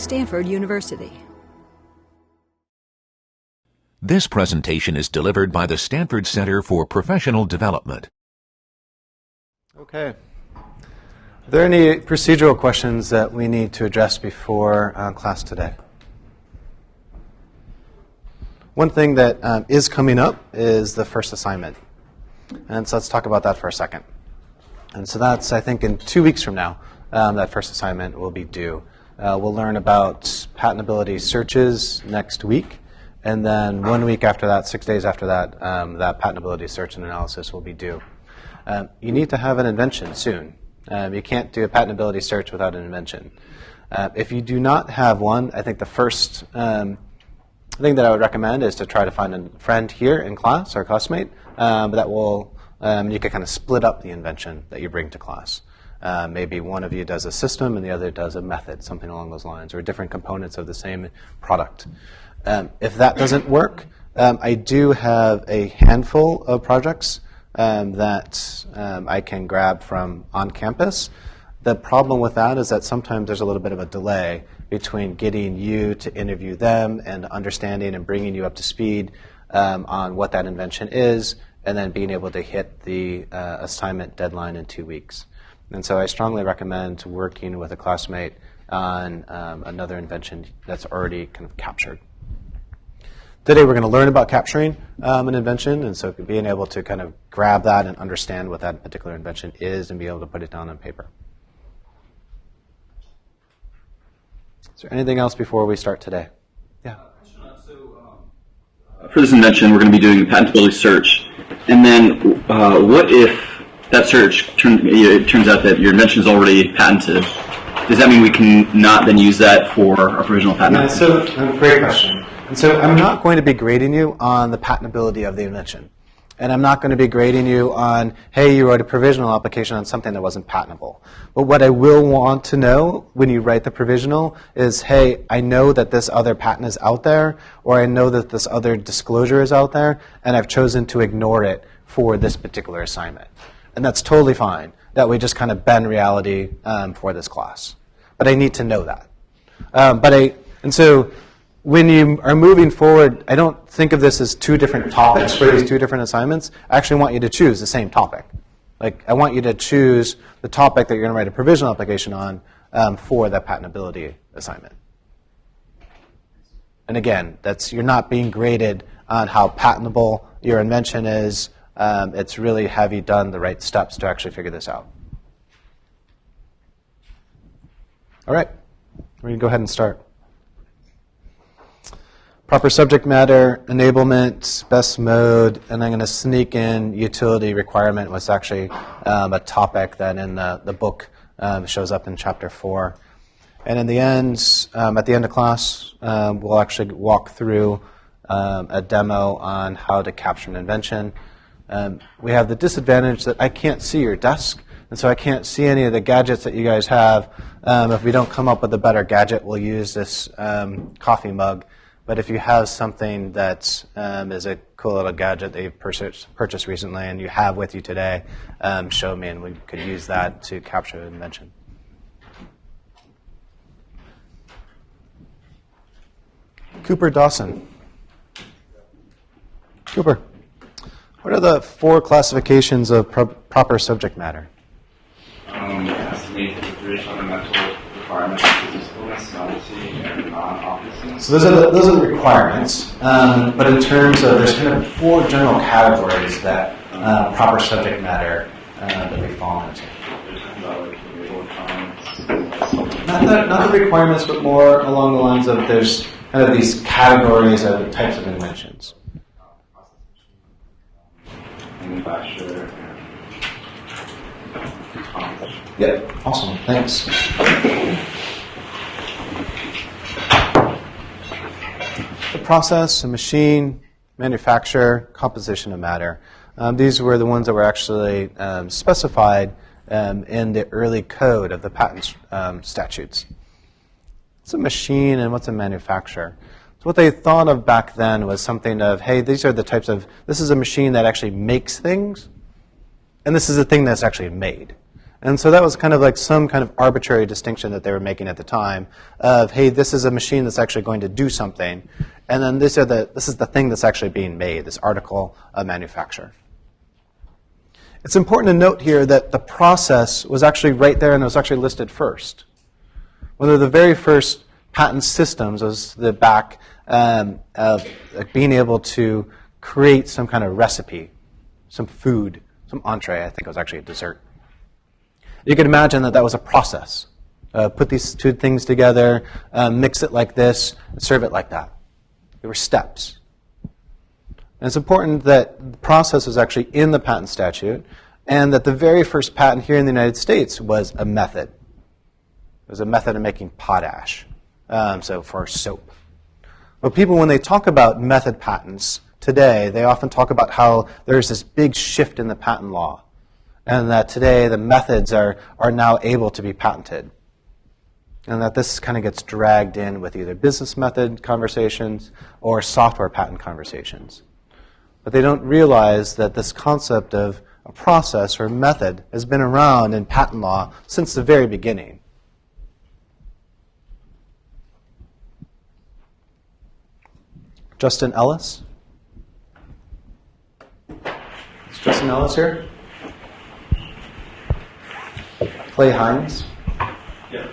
Stanford University. This presentation is delivered by the Stanford Center for Professional Development. Okay. Are there any procedural questions that we need to address before class today? One thing that is coming up is the first assignment. And so let's talk about that for a second. And so that's, I think, in 2 weeks from now, that first assignment will be due. We'll learn about patentability searches next week. And then 1 week after that, 6 days after that, that patentability search and analysis will be due. You need to have an invention soon. You can't do a patentability search without an invention. If you do not have one, I think the first thing that I would recommend is to try to find a friend here in class or a classmate that will, you can kind of split up the invention that you bring to class. Maybe one of you does a system and the other does a method, something along those lines, or different components of the same product. If that doesn't work, I do have a handful of projects that I can grab from on campus. The problem with that is that sometimes there's a little bit of a delay between getting you to interview them and understanding and bringing you up to speed on what that invention is, and then being able to hit the assignment deadline in 2 weeks. And so I strongly recommend working with a classmate on another invention that's already kind of captured. Today we're going to learn about capturing an invention, and so being able to kind of grab that and understand what that particular invention is and be able to put it down on paper. Is there anything else before we start today? Yeah. For this invention, we're going to be doing a patentability search, and then what if that search turns out that your invention is already patented? Does that mean we can not then use that for a provisional patent? Yeah, so great question. And so I'm not going to be grading you on the patentability of the invention. And I'm not going to be grading you on, hey, you wrote a provisional application on something that wasn't patentable. But what I will want to know when you write the provisional is, hey, I know that this other patent is out there, or I know that this other disclosure is out there, and I've chosen to ignore it for this particular assignment. And that's totally fine, that we just kind of bend reality for this class. But I need to know that. And so when you are moving forward, I don't think of this as two different topics for these two different assignments. I actually want you to choose the same topic. Like, I want you to choose the topic that you're going to write a provisional application on for that patentability assignment. And again, you're not being graded on how patentable your invention is. It's really, have you done the right steps to actually figure this out? All right, we're going to go ahead and start. Proper subject matter, enablement, best mode, and I'm going to sneak in utility requirement, was actually a topic that in the book shows up in chapter 4. And in the end, at the end of class, we'll actually walk through a demo on how to capture an invention. We have the disadvantage that I can't see your desk, and so I can't see any of the gadgets that you guys have. If we don't come up with a better gadget, we'll use this coffee mug. But if you have something that is a cool little gadget that you've purchased recently and you have with you today, show me, and we could use that to capture an invention. Cooper Dawson. Cooper, what are the 4 classifications of proper subject matter? Estimate the traditional and mental requirements of usefulness, novelty, and non-obviousness. So those are the requirements, but in terms of, there's kind of 4 general categories that proper subject matter that we fall into. Not the requirements, but more along the lines of there's kind of these categories of types of inventions. Manufacturer. Yeah, awesome, thanks. The process, the machine, manufacture, composition of matter. These were the ones that were actually specified in the early code of the patent statutes. What's a machine and what's a manufacturer? So what they thought of back then was something of, hey, these are the types of, this is a machine that actually makes things, and this is a thing that's actually made. And so that was kind of like some kind of arbitrary distinction that they were making at the time of, hey, this is a machine that's actually going to do something, and then this is the thing that's actually being made, this article of manufacture. It's important to note here that the process was actually right there and it was actually listed first. One of the very first patent systems was the back of being able to create some kind of recipe, some food, some entree. I think it was actually a dessert. You could imagine that that was a process. Put these two things together, mix it like this, serve it like that. There were steps. And it's important that the process was actually in the patent statute, and that the very first patent here in the United States was a method. It was a method of making potash, so for soap. But people, when they talk about method patents today, they often talk about how there's this big shift in the patent law, and that today the methods are now able to be patented. And that this kind of gets dragged in with either business method conversations or software patent conversations. But they don't realize that this concept of a process or method has been around in patent law since the very beginning. Justin Ellis? Is Justin Ellis here? Clay Hines? Yeah.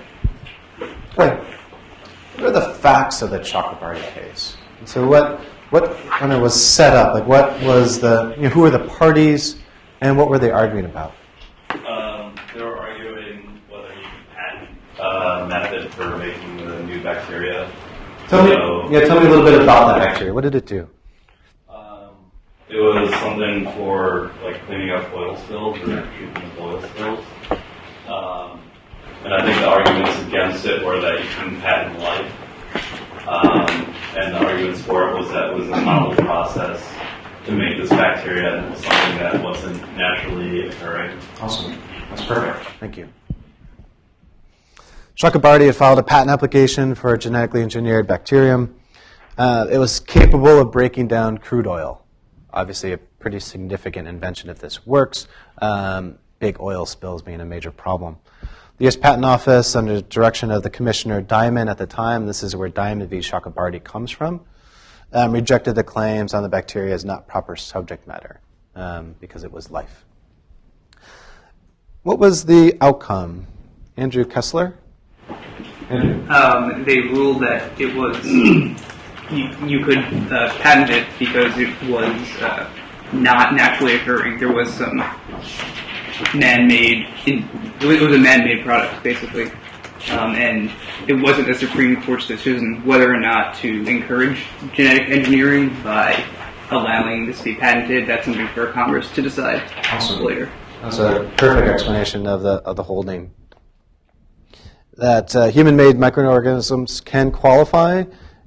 Clay, what are the facts of the Chakrabarty case? And so what kind of was set up? Like what was who were the parties and what were they arguing about? They were arguing whether you could patent a method for making the new bacteria. Tell me a little bit about that bacteria. What did it do? It was something for like cleaning up oil spills or treatment of oil spills. And I think the arguments against it were that you couldn't patent life. And the arguments for it was that it was a novel process to make this bacteria, and it was something that wasn't naturally occurring. Awesome. That's perfect. Thank you. Chakrabarty had filed a patent application for a genetically engineered bacterium. It was capable of breaking down crude oil. Obviously a pretty significant invention if this works. Big oil spills being a major problem. The U.S. Patent Office, under the direction of the Commissioner Diamond at the time, this is where Diamond v. Chakrabarty comes from, rejected the claims on the bacteria as not proper subject matter because it was life. What was the outcome? Andrew Kessler? They ruled that it was you could patent it because it was not naturally occurring. There was some man-made. It was a man-made product, basically, and it wasn't the Supreme Court's decision whether or not to encourage genetic engineering by allowing this to be patented. That's something for Congress to decide later. That's a perfect explanation of the holding. That human-made microorganisms can qualify,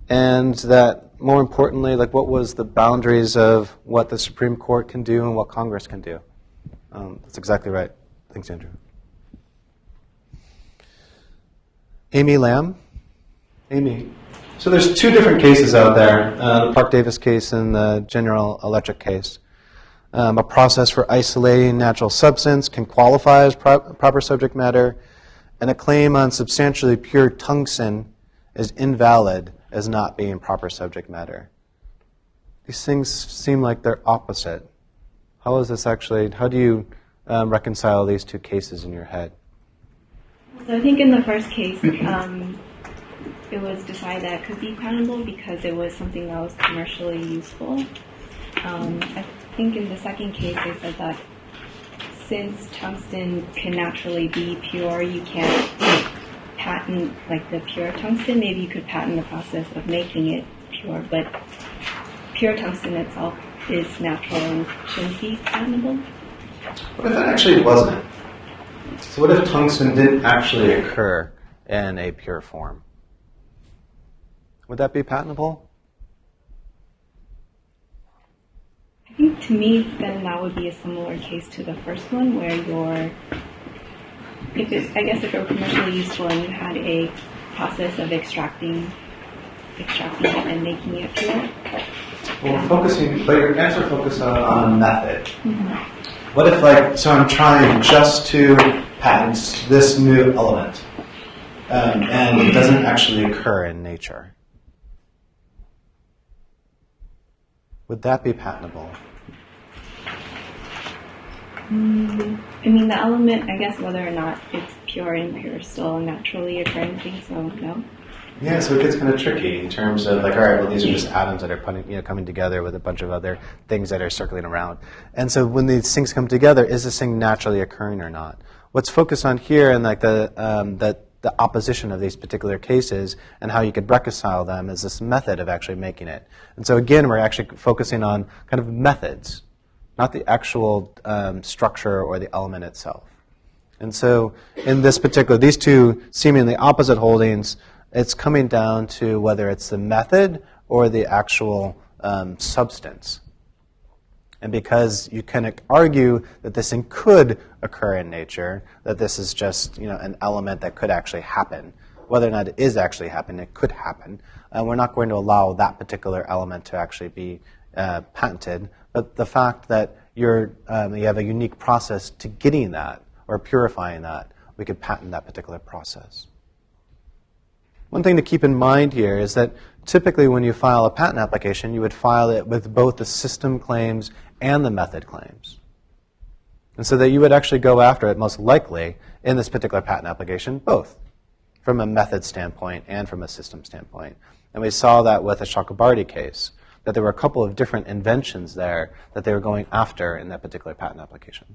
and that, more importantly, like what was the boundaries of what the Supreme Court can do and what Congress can do. That's exactly right. Thanks, Andrew. Amy Lamb? Amy. So there's two different cases out there, the Park Davis case and the General Electric case. A process for isolating natural substance can qualify as proper subject matter, and a claim on substantially pure tungsten is invalid as not being proper subject matter. These things seem like they're opposite. How is this actually, how do you reconcile these two cases in your head? So I think in the first case, it was decided that it could be patentable because it was something that was commercially useful. I think in the second case, they said that since tungsten can naturally be pure, you can't patent like the pure tungsten. Maybe you could patent the process of making it pure, but pure tungsten itself is natural and shouldn't be patentable. What if it actually wasn't? So what if tungsten didn't actually occur in a pure form? Would that be patentable? I think to me, then that would be a similar case to the first one, where if it were commercially useful and you had a process of extracting it and making it pure. Well, but your answer focused on a method. Mm-hmm. What if, so I'm trying just to patents this new element, and it doesn't actually occur in nature. Would that be patentable? I mean, the element, I guess, whether or not it's pure and impure is still a naturally occurring thing, so no. Yeah, so it gets kind of tricky in terms of like, all right, well, these are just atoms that are coming together with a bunch of other things that are circling around. And so when these things come together, is this thing naturally occurring or not? What's focused on here and like the opposition of these particular cases and how you could reconcile them is this method of actually making it. And so again, we're actually focusing on kind of methods, not the actual structure or the element itself. And so in this particular, these two seemingly opposite holdings, it's coming down to whether it's the method or the actual substance. And because you can argue that this thing could occur in nature, that this is just an element that could actually happen, whether or not it is actually happening, it could happen. We're not going to allow that particular element to actually be patented. But the fact that you have a unique process to getting that or purifying that, we could patent that particular process. One thing to keep in mind here is that typically when you file a patent application, you would file it with both the system claims and the method claims. And so that you would actually go after it most likely in this particular patent application, both from a method standpoint and from a system standpoint. And we saw that with the Chakrabarty case, that there were a couple of different inventions there that they were going after in that particular patent application.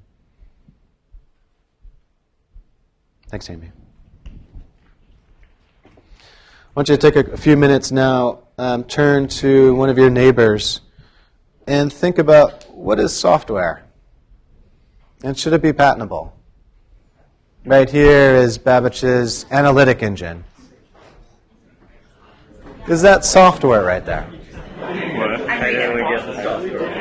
Thanks, Amy. I want you to take a few minutes now, turn to one of your neighbors, and think about what is software, and should it be patentable? Right here is Babbage's analytic engine. Is that software right there? I didn't really get the software.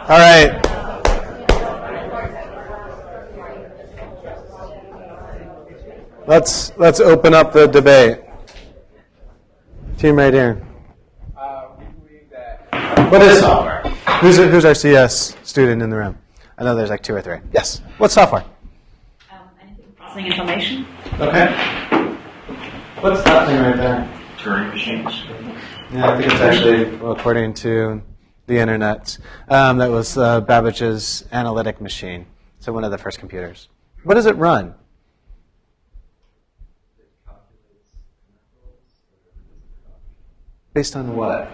All right. Let's open up the debate. If Team right here. We believe that What is software? Who's our CS student in the room? I know there's like 2 or 3. Yes. What's software? Anything processing information. Okay. What's that thing right there? Turing machines. Yeah, I think it's actually, well, according to the internet, that was Babbage's analytic machine. So one of the first computers. What does it run? Based on what?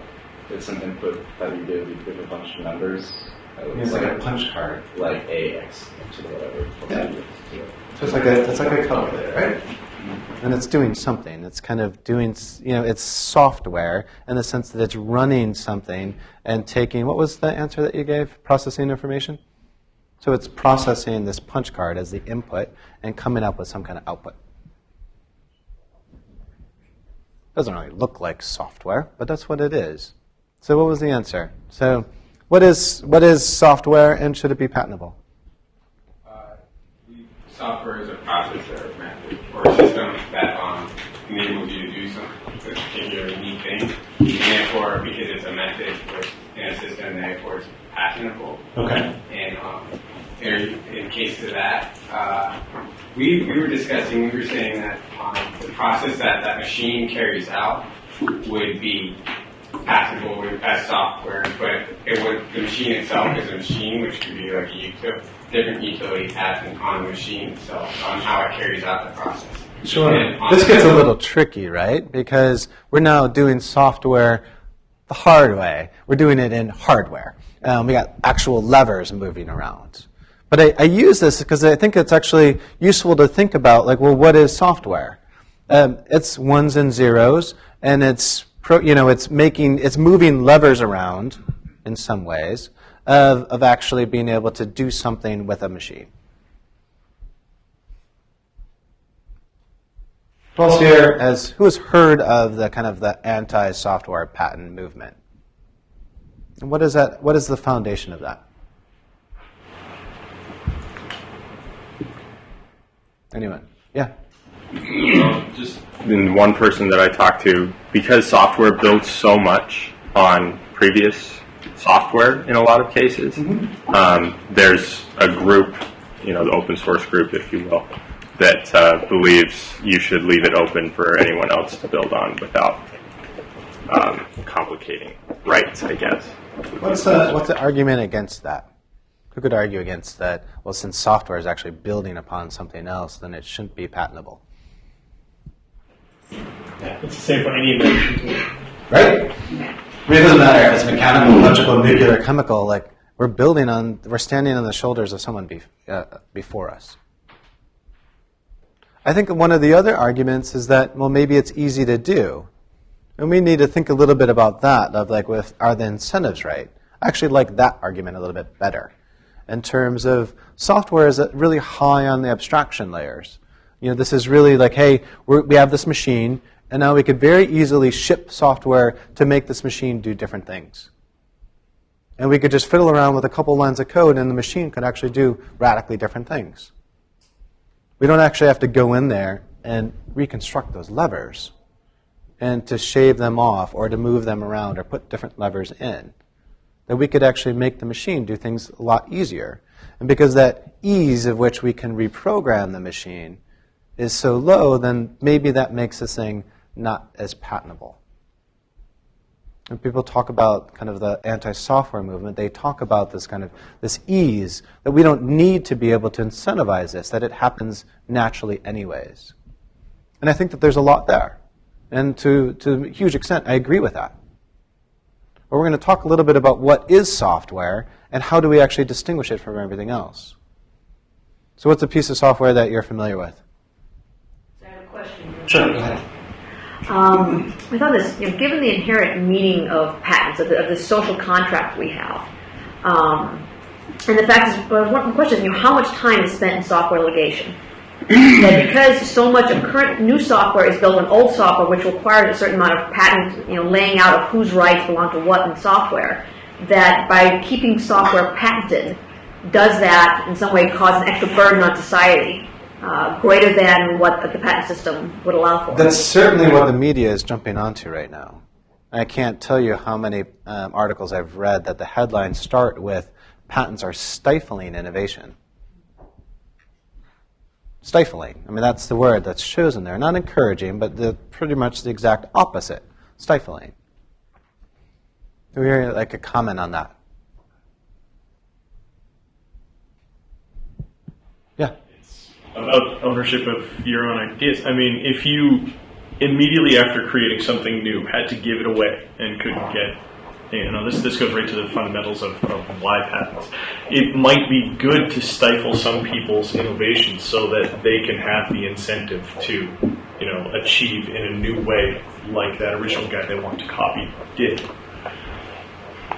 It's an input that you give a bunch of numbers. It's like a punch card. Like AX to whatever. Yeah. So it's like a calculator, right? And it's doing something. It's kind of doing, it's software in the sense that it's running something and taking, what was the answer that you gave? Processing information? So it's processing this punch card as the input and coming up with some kind of output. Doesn't really look like software, but that's what it is. So what was the answer? So what is software, and should it be patentable? Software is a processor method or a system that enables you to do some particular unique thing, and therefore, because it's a method in a system, therefore it's patentable. Okay. And in case of that, we were saying that the process that machine carries out would be patentable as software, but the machine itself is a machine, which could be like a different utility patent on the machine itself, on how it carries out the process. Sure. This gets a little tricky, right? Because we're now doing software the hard way. We're doing it in hardware. We got actual levers moving around. But I use this because I think it's actually useful to think about, like, well, what is software? It's ones and zeros, and it's moving levers around in some ways of actually being able to do something with a machine. Who else here who has heard of the anti-software patent movement? And what is that? What is the foundation of that? Anyone? Yeah. Just in one person that I talked to, because software builds so much on previous software in a lot of cases, there's a group, the open source group, if you will, that believes you should leave it open for anyone else to build on without complicating rights, I guess. What's the argument against that? Who could argue against that? Well, since software is actually building upon something else, then it shouldn't be patentable. Yeah, it's the same for any invention. Right? I mean, it doesn't matter if it's mechanical, electrical, nuclear, chemical. Like, we're standing on the shoulders of someone before us. I think one of the other arguments is that, well, maybe it's easy to do. And we need to think a little bit about that, are the incentives right? I actually like that argument a little bit better. In terms of software is really high on the abstraction layers. This is really like, hey, we have this machine, and now we could very easily ship software to make this machine do different things. And we could just fiddle around with a couple lines of code, and the machine could actually do radically different things. We don't actually have to go in there and reconstruct those levers and to shave them off or to move them around or put different levers in. That we could actually make the machine do things a lot easier. And because that ease of which we can reprogram the machine is so low, then maybe that makes this thing not as patentable. When people talk about kind of the anti-software movement, they talk about this ease, that we don't need to be able to incentivize this, that it happens naturally anyways. And I think that there's a lot there. And to a huge extent, I agree with that. But we're going to talk a little bit about what is software and how do we actually distinguish it from everything else. So what's a piece of software that you're familiar with? I have a question. Sure, go ahead. I thought this, given the inherent meaning of patents, of the social contract we have, and the fact is, one question is, how much time is spent in software litigation? That because so much of current new software is built on old software, which requires a certain amount of patent, laying out of whose rights belong to what in software, that by keeping software patented, does that in some way cause an extra burden on society greater than what the patent system would allow for. That's certainly what the media is jumping onto right now. I can't tell you how many articles I've read that the headlines start with, patents are stifling innovation. Stifling. I mean, that's the word that's chosen there. Not encouraging, but pretty much the exact opposite. Stifling. Do we hear like a comment on that? Yeah. It's about ownership of your own ideas. I mean, if you immediately after creating something new had to give it away and couldn't get, this goes right to the fundamentals of why patents. It might be good to stifle some people's innovation so that they can have the incentive to, achieve in a new way like that original guy they want to copy did.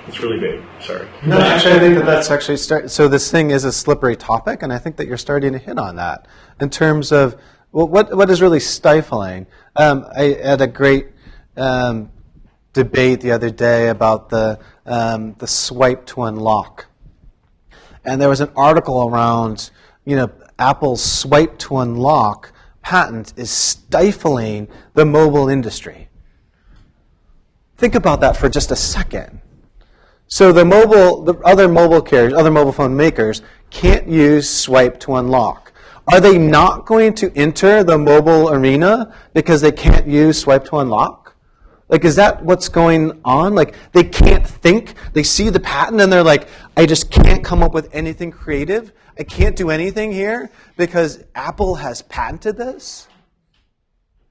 It's really big. Sorry. No, actually, I think that's actually so this thing is a slippery topic, and I think that you're starting to hit on that in terms of what is really stifling. I had a great debate the other day about the swipe to unlock, and there was an article around Apple's swipe to unlock patent is stifling the mobile industry. Think about that for just a second. So the other mobile carriers, other mobile phone makers can't use swipe to unlock. Are they not going to enter the mobile arena because they can't use swipe to unlock? Like, is that what's going on? Like, they can't think. They see the patent and they're like, I just can't come up with anything creative. I can't do anything here because Apple has patented this?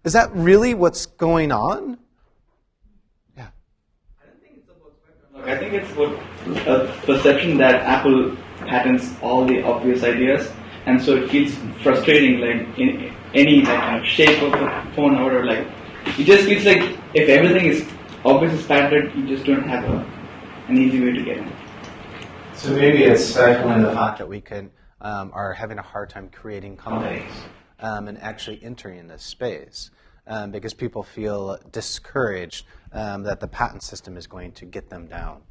Is that really what's going on? Yeah. I think it's about a perception that Apple patents all the obvious ideas, and so it feels frustrating, like in any kind of shape of the phone or like it just feels like if everything is obvious is patented, you just don't have an easy way to get in. So maybe it's stifling the fact that we are having a hard time creating companies and actually entering this space because people feel discouraged that the patent system is going to get them down.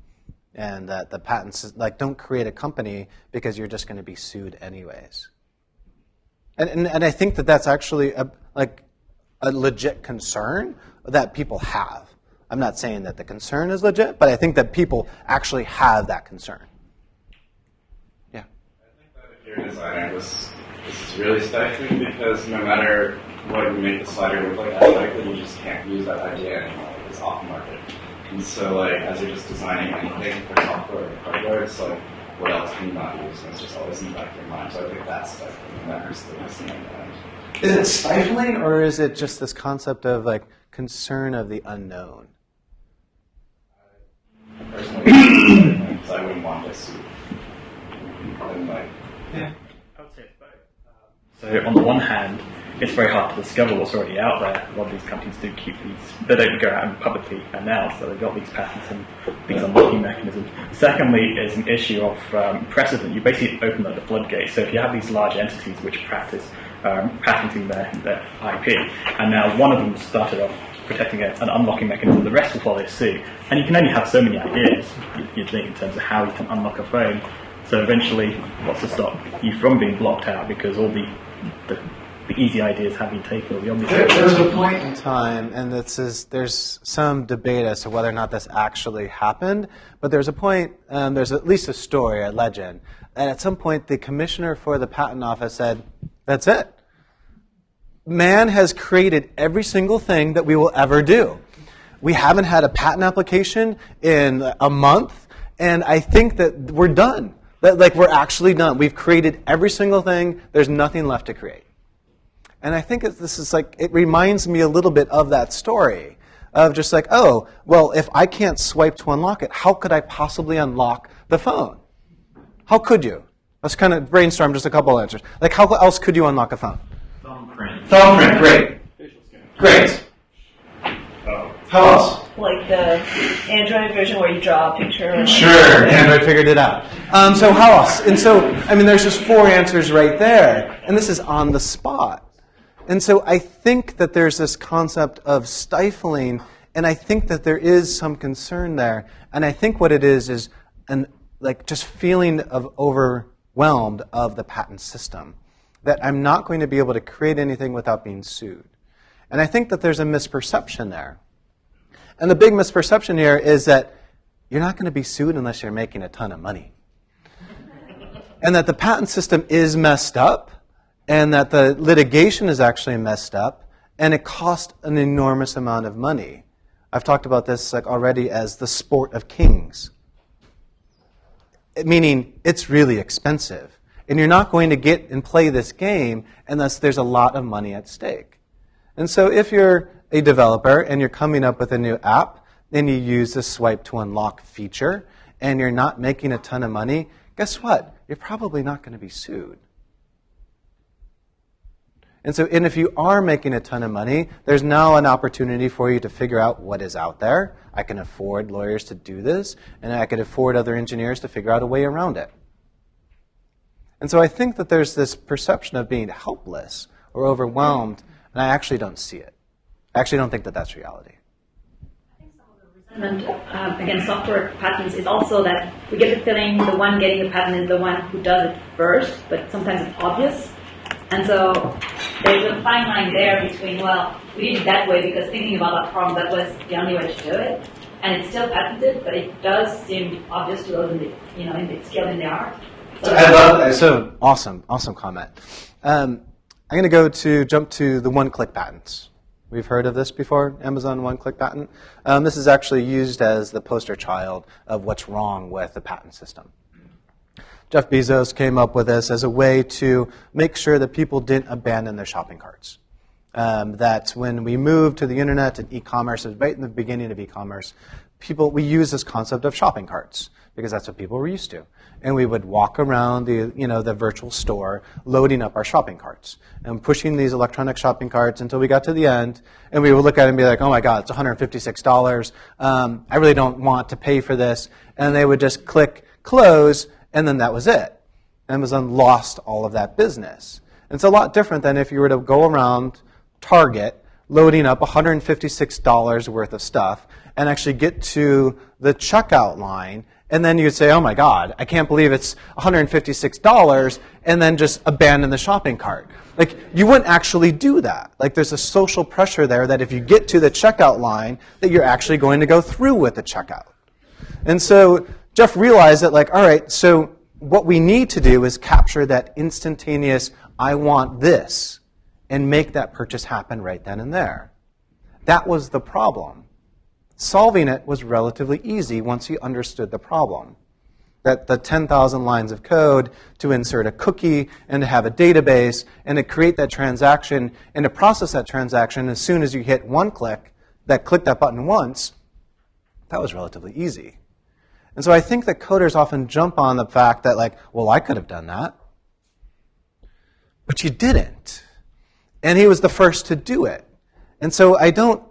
And that the patents, don't create a company because you're just going to be sued anyways. And I think that that's actually a legit concern that people have. I'm not saying that the concern is legit, but I think that people actually have that concern. Yeah. I think that if you're a designer, this is really stifling because no matter what you make the slider look like aesthetically, you just can't use that idea anymore. It's off the market. And so, as you're just designing anything for software or hardware, it's what else can you not use? And it's just always in the back of your mind. So I think that's stifling, and that hurts the listening end. Is it stifling, or is it just this concept of concern of the unknown? Personally, because I wouldn't want to sue. Yeah. I would say it's both. So on the one hand, it's very hard to discover what's already out there. A lot of these companies do keep these, they don't go out and publicly announce that they've got these patents and these unlocking mechanisms. Secondly, is an issue of precedent. You basically open up the floodgates. So if you have these large entities which practice patenting their IP, and now one of them started off protecting an unlocking mechanism, the rest will follow suit. And you can only have so many ideas, you think, in terms of how you can unlock a phone. So eventually, what's to stop you from being blocked out because all the easy ideas have been taken? There's a point in time, and there's some debate as to whether or not this actually happened, but there's a point, there's at least a story, a legend, and at some point the commissioner for the patent office said, that's it. Man has created every single thing that we will ever do. We haven't had a patent application in a month, and I think that we're done. That, we're actually done. We've created every single thing. There's nothing left to create. And I think this is it reminds me a little bit of that story of just oh, well, if I can't swipe to unlock it, how could I possibly unlock the phone? How could you? Let's kind of brainstorm just a couple answers. How else could you unlock a phone? Thumbprint. Thumbprint, great. Great. How else? Like the Android version where you draw a picture. Sure, Android figured it out. So how else? And so, there's just 4 answers right there. And this is on the spot. And so I think that there's this concept of stifling, and I think that there is some concern there. And I think what it is just feeling of overwhelmed of the patent system. that I'm not going to be able to create anything without being sued. And I think that there's a misperception there. And the big misperception here is that you're not going to be sued unless you're making a ton of money. And that the patent system is messed up, and that the litigation is actually messed up, and it costs an enormous amount of money. I've talked about this already as the sport of kings. Meaning, it's really expensive. And you're not going to get and play this game unless there's a lot of money at stake. And so if you're a developer and you're coming up with a new app, then you use the swipe to unlock feature, and you're not making a ton of money, guess what? You're probably not going to be sued. And if you are making a ton of money, there's now an opportunity for you to figure out what is out there. I can afford lawyers to do this, and I can afford other engineers to figure out a way around it. And so I think that there's this perception of being helpless or overwhelmed, and I actually don't see it. I actually don't think that that's reality. And against software patents is also that we get the feeling the one getting the patent is the one who does it first, but sometimes it's obvious. And so there's a fine line there between, well, we did it that way because thinking about that problem, that was the only way to do it. And it's still patented, but it does seem obvious to those in the skill in the art. So I love that. So awesome comment. I'm going to jump to the one-click patents. We've heard of this before, Amazon one-click patent. This is actually used as the poster child of what's wrong with the patent system. Jeff Bezos came up with this as a way to make sure that people didn't abandon their shopping carts. That when we moved to the internet and e-commerce, right in the beginning of e-commerce, we used this concept of shopping carts because that's what people were used to. And we would walk around the virtual store loading up our shopping carts and pushing these electronic shopping carts until we got to the end, and we would look at it and be like, oh my God, it's $156. I really don't want to pay for this. And they would just click close, and then that was it. Amazon lost all of that business. And it's a lot different than if you were to go around Target loading up $156 worth of stuff and actually get to the checkout line, and then you'd say, oh my God, I can't believe it's $156, and then just abandon the shopping cart. You wouldn't actually do that. There's a social pressure there that if you get to the checkout line, that you're actually going to go through with the checkout. And so Jeff realized that, all right, so what we need to do is capture that instantaneous, I want this, and make that purchase happen right then and there. That was the problem. Solving it was relatively easy once you understood the problem. That the 10,000 lines of code to insert a cookie and to have a database and to create that transaction and to process that transaction as soon as you hit one click, click that button once, that was relatively easy. And so I think that coders often jump on the fact that, well, I could have done that. But you didn't. And he was the first to do it. And so I don't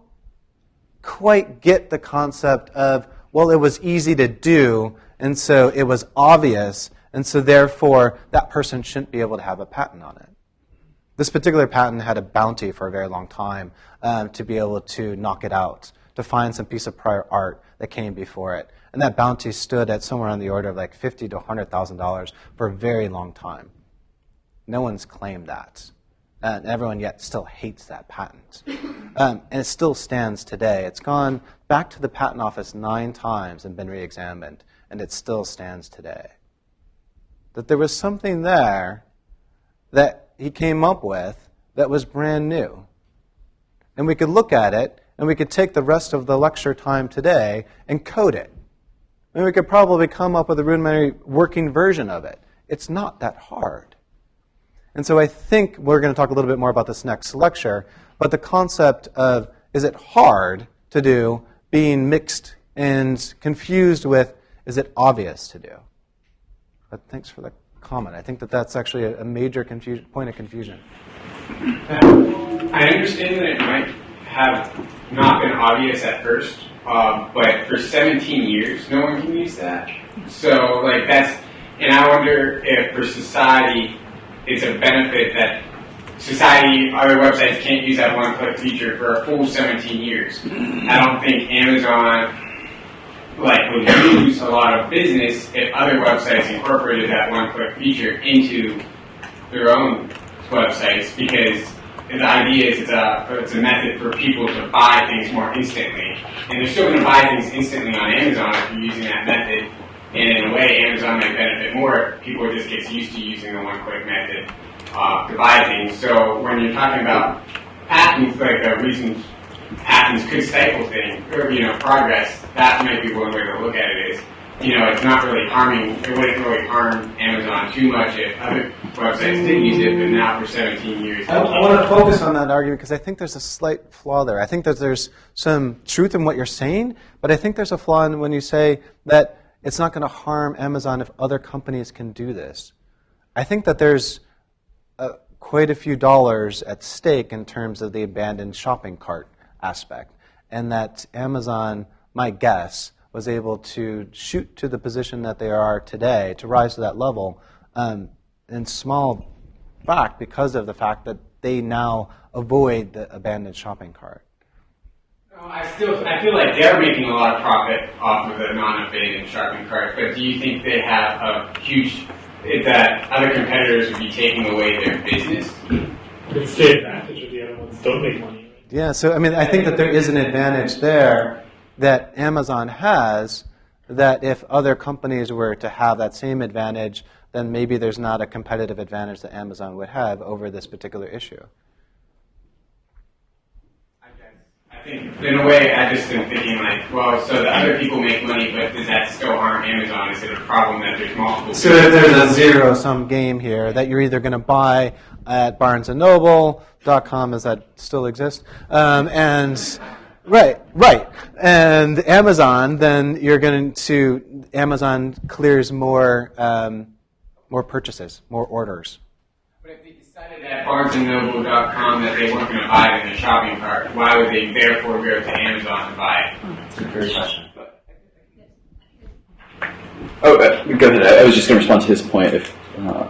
quite get the concept of, well, it was easy to do, and so it was obvious, and so therefore that person shouldn't be able to have a patent on it. This particular patent had a bounty for a very long time to be able to knock it out, to find some piece of prior art that came before it. And that bounty stood at somewhere on the order of $50,000 to $100,000 for a very long time. No one's claimed that. And everyone yet still hates that patent. And it still stands today. It's gone back to the patent office 9 times and been re-examined, and it still stands today. That there was something there that he came up with that was brand new. And we could look at it, and we could take the rest of the lecture time today and code it. And we could probably come up with a rudimentary working version of it. It's not that hard. And so I think we're going to talk a little bit more about this next lecture, but the concept of, is it hard to do, being mixed and confused with, is it obvious to do? But thanks for the comment. I think that that's actually a major point of confusion. I understand that it might have not been obvious at first, but for 17 years, no one can use that. So, and I wonder if for society, it's a benefit that other websites can't use that one-click feature for a full 17 years. I don't think Amazon would lose a lot of business if other websites incorporated that one-click feature into their own websites because the idea is it's a method for people to buy things more instantly. And they're still going to buy things instantly on Amazon if you're using that method. And in a way, Amazon might benefit more if people just get used to using the one-click method to buy things. So when you're talking about patents, like the reason patents could stifle things, or, progress, that might be one way to look at it is, it's not really it wouldn't really harm Amazon too much if other websites did use it, but now for 17 years. I want to focus on that argument because I think there's a slight flaw there. I think that there's some truth in what you're saying, but I think there's a flaw in when you say that it's not going to harm Amazon if other companies can do this. I think that there's quite a few dollars at stake in terms of the abandoned shopping cart aspect, and that Amazon, my guess, was able to shoot to the position that they are today, to rise to that level, in small fact because of the fact that they now avoid the abandoned shopping cart. I feel like they're making a lot of profit off of the non-abandoned shopping cart, but do you think they have a huge, that other competitors would be taking away their business? It's the advantage of the other ones don't make money. Yeah, so I think that there is an advantage there that Amazon has, that if other companies were to have that same advantage, then maybe there's not a competitive advantage that Amazon would have over this particular issue. I think, in a way, I just been thinking so the other people make money, but does that still harm Amazon? Is it a problem that there's multiple? So if there's a zero-sum game here that you're either going to buy at BarnesandNoble.com, does that still exist? Right. And Amazon, then you're going to, Amazon clears more purchases, more orders. But if they decided at BarnesandNoble.com that they weren't going to buy it in the shopping cart, why would they therefore go to Amazon to buy it? That's a great question. Go ahead. I was just going to respond to his point.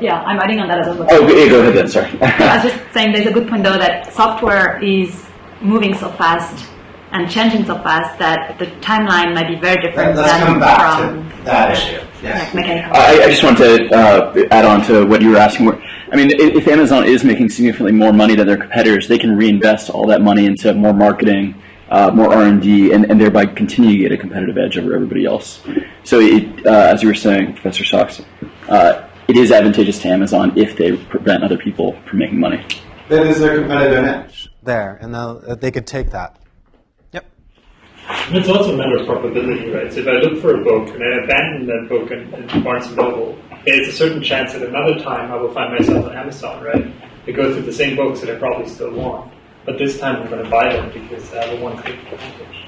Yeah, I'm adding on that as well. Oh, yeah, go ahead then. Sorry. I was just saying there's a good point though that software is moving so fast and changing so fast that the timeline might be very different Let's than come back from to that issue. Yes. mechanical. I just wanted to add on to what you were asking. I mean, if Amazon is making significantly more money than their competitors, they can reinvest all that money into more marketing, more R&D, and thereby continue to get a competitive edge over everybody else. So, as you were saying, Professor Sachs, it is advantageous to Amazon if they prevent other people from making money. That is their competitive edge there, and they could take that. And it's also a matter of probability, right? So if I look for a book and I abandon that book in Barnes & Noble, there's a certain chance that another time I will find myself on Amazon, right? I go through the same books that I probably still want, but this time I'm going to buy them because I have a one-click advantage.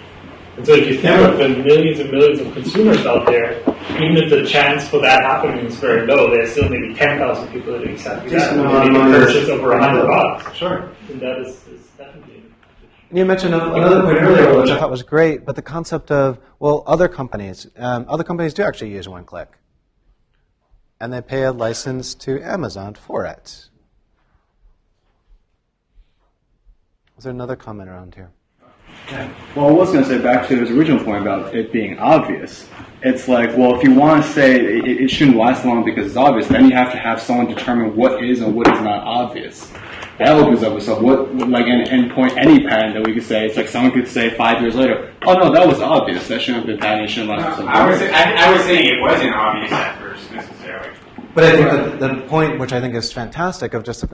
And so if you think of the millions and millions of consumers out there, even if the chance for that happening is very low, there's still maybe 10,000 people that do exactly that. Maybe purchase over $100. Sure. And that is definitely. And you mentioned another point earlier, which I thought was great, but the concept of, other companies do actually use one click. And they pay a license to Amazon for it. Was there another comment around here? Yeah. Well, I was going to say, back to his original point about it being obvious. It's like, if you want to say it shouldn't last long because it's obvious, then you have to have someone determine what is and what is not obvious. That opens up with an endpoint, any patent that we could say, it's like someone could say 5 years later, oh no, that was obvious, that shouldn't have been patented, shouldn't last so long. I was saying it wasn't obvious at first, necessarily. But I think that the point, which I think is fantastic, of just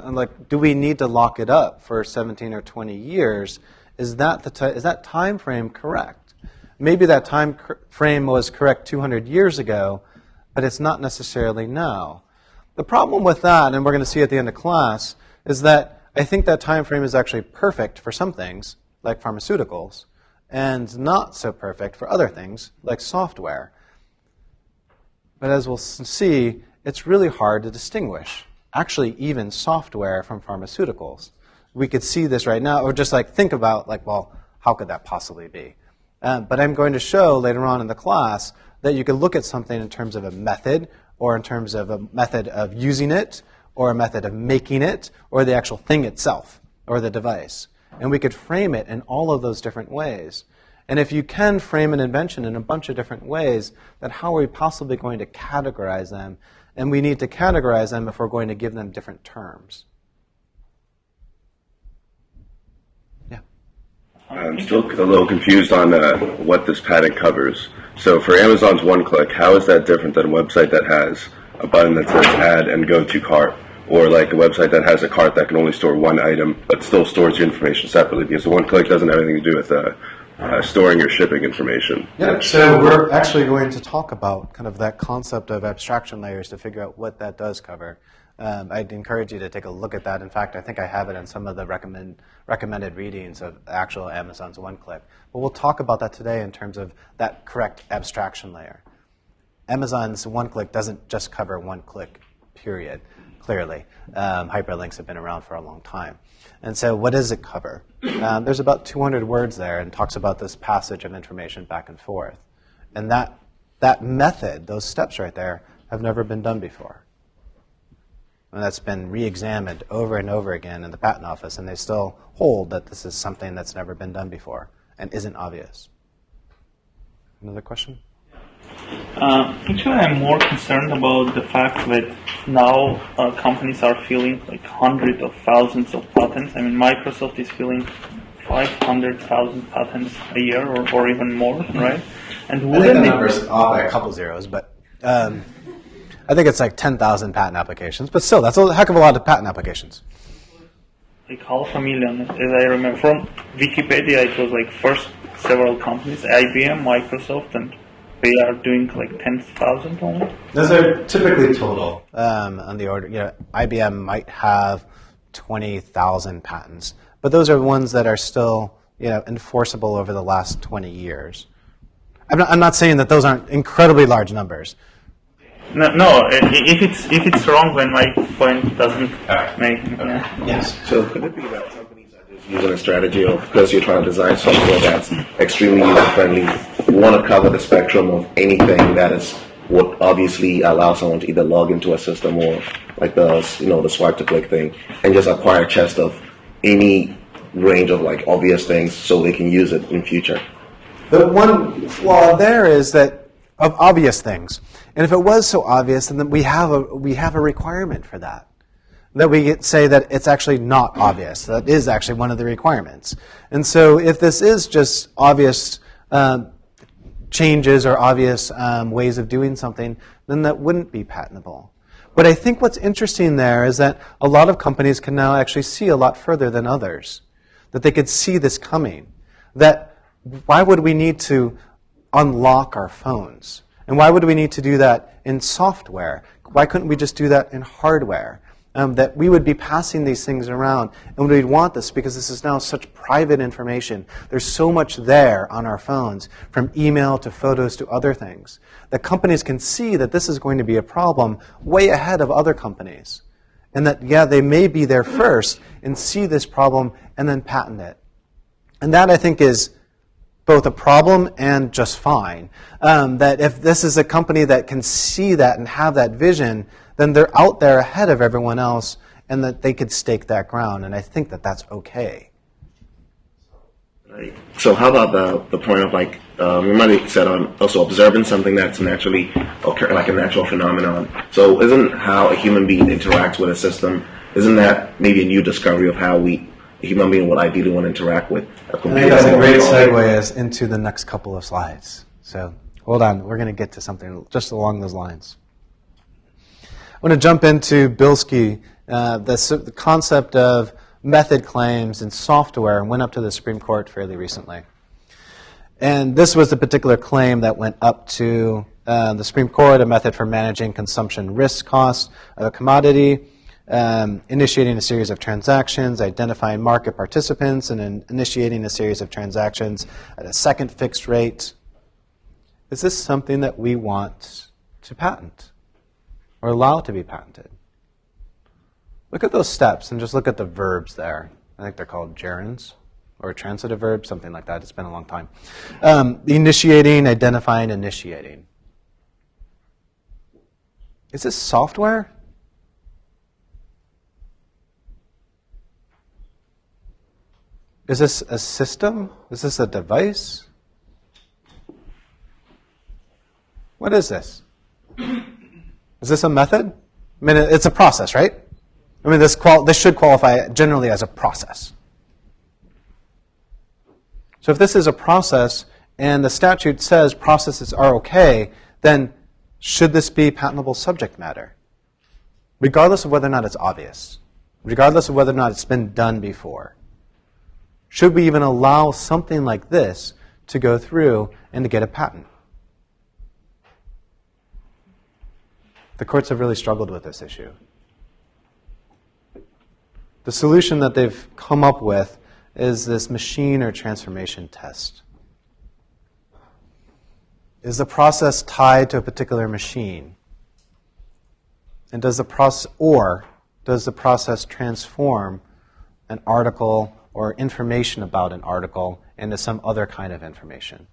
do we need to lock it up for 17 or 20 years? Is that time frame correct? Maybe that time frame was correct 200 years ago, but it's not necessarily now. The problem with that, and we're going to see at the end of class, is that I think that time frame is actually perfect for some things, like pharmaceuticals, and not so perfect for other things, like software. But as we'll see, it's really hard to distinguish, actually even software from pharmaceuticals. We could see this right now, or just think about, how could that possibly be? But I'm going to show later on in the class that you can look at something in terms of a method, or in terms of a method of using it, or a method of making it, or the actual thing itself, or the device. And we could frame it in all of those different ways. And if you can frame an invention in a bunch of different ways, then how are we possibly going to categorize them? And we need to categorize them if we're going to give them different terms. I'm still a little confused on what this patent covers. So for Amazon's one-click, how is that different than a website that has a button that says add and go to cart? Or like a website that has a cart that can only store one item but still stores your information separately, because the one-click doesn't have anything to do with storing your shipping information. Yeah, so we're actually going to talk about kind of that concept of abstraction layers to figure out what that does cover. I'd encourage you to take a look at that. In fact, I think I have it in some of the recommended readings of actual Amazon's one-click. But we'll talk about that today in terms of that correct abstraction layer. Amazon's one-click doesn't just cover one-click, period, clearly. Hyperlinks have been around for a long time. And so what does it cover? There's about 200 words there and talks about this passage of information back and forth. And that method, those steps right there, have never been done before. And that's been re-examined over and over again in the Patent Office, and they still hold that this is something that's never been done before and isn't obvious. Another question? Actually, I'm more concerned about the fact that now companies are filing like hundreds of thousands of patents. I mean, Microsoft is filing 500,000 patents a year or even more, right? And I think the number's off by a couple zeros, but I think it's like 10,000 patent applications. But still, that's a heck of a lot of patent applications. Like 500,000, as I remember. From Wikipedia, it was like first several companies, IBM, Microsoft, and they are doing like 10,000 only. Those are typically total on the order. IBM might have 20,000 patents, but those are ones that are still enforceable over the last 20 years. I'm not saying that those aren't incredibly large numbers. No. If it's wrong, then my point doesn't make. Yes. So could it be that companies are just using a strategy of, because you're trying to design software that's extremely user-friendly, you want to cover the spectrum of anything that is what obviously allows someone to either log into a system or like the swipe to click thing, and just acquire a chest of any range of like obvious things so they can use it in future. The one flaw there is that of obvious things, and if it was so obvious, then we have a requirement for that. That we say that it's actually not obvious. That is actually one of the requirements. And so if this is just obvious changes or obvious ways of doing something, then that wouldn't be patentable. But I think what's interesting there is that a lot of companies can now actually see a lot further than others. That they could see this coming. That why would we need to unlock our phones? And why would we need to do that in software? Why couldn't we just do that in hardware? That we would be passing these things around, and we'd want this because this is now such private information. There's so much there on our phones, from email to photos to other things, that companies can see that this is going to be a problem way ahead of other companies. And that, they may be there first and see this problem and then patent it. And that, I think, is both a problem and just fine. That if this is a company that can see that and have that vision, then they're out there ahead of everyone else, and that they could stake that ground. And I think that that's okay. Right. So how about the point of like, we might have said on also observing something that's naturally occur, like a natural phenomenon. So isn't how a human being interacts with a system, isn't that maybe a new discovery of how a human being would ideally want to interact with a computer? I think that's a great segue into the next couple of slides. So hold on, we're going to get to something just along those lines. I want to jump into Bilski, the concept of method claims in software, and went up to the Supreme Court fairly recently. And this was the particular claim that went up to the Supreme Court, a method for managing consumption risk costs of a commodity, initiating a series of transactions, identifying market participants, and initiating a series of transactions at a second fixed rate. Is this something that we want to patent or allow to be patented? Look at those steps and just look at the verbs there. I think they're called gerunds or transitive verbs, something like that. It's been a long time. Initiating, identifying, initiating. Is this software? Is this a system? Is this a device? What is this? Is this a method? I mean, it's a process, right? I mean, this should qualify generally as a process. So if this is a process and the statute says processes are okay, then should this be patentable subject matter? Regardless of whether or not it's obvious, regardless of whether or not it's been done before. Should we even allow something like this to go through and to get a patent? The courts have really struggled with this issue. The solution that they've come up with is this machine or transformation test. Is the process tied to a particular machine? And does the process transform an article or information about an article into some other kind of information?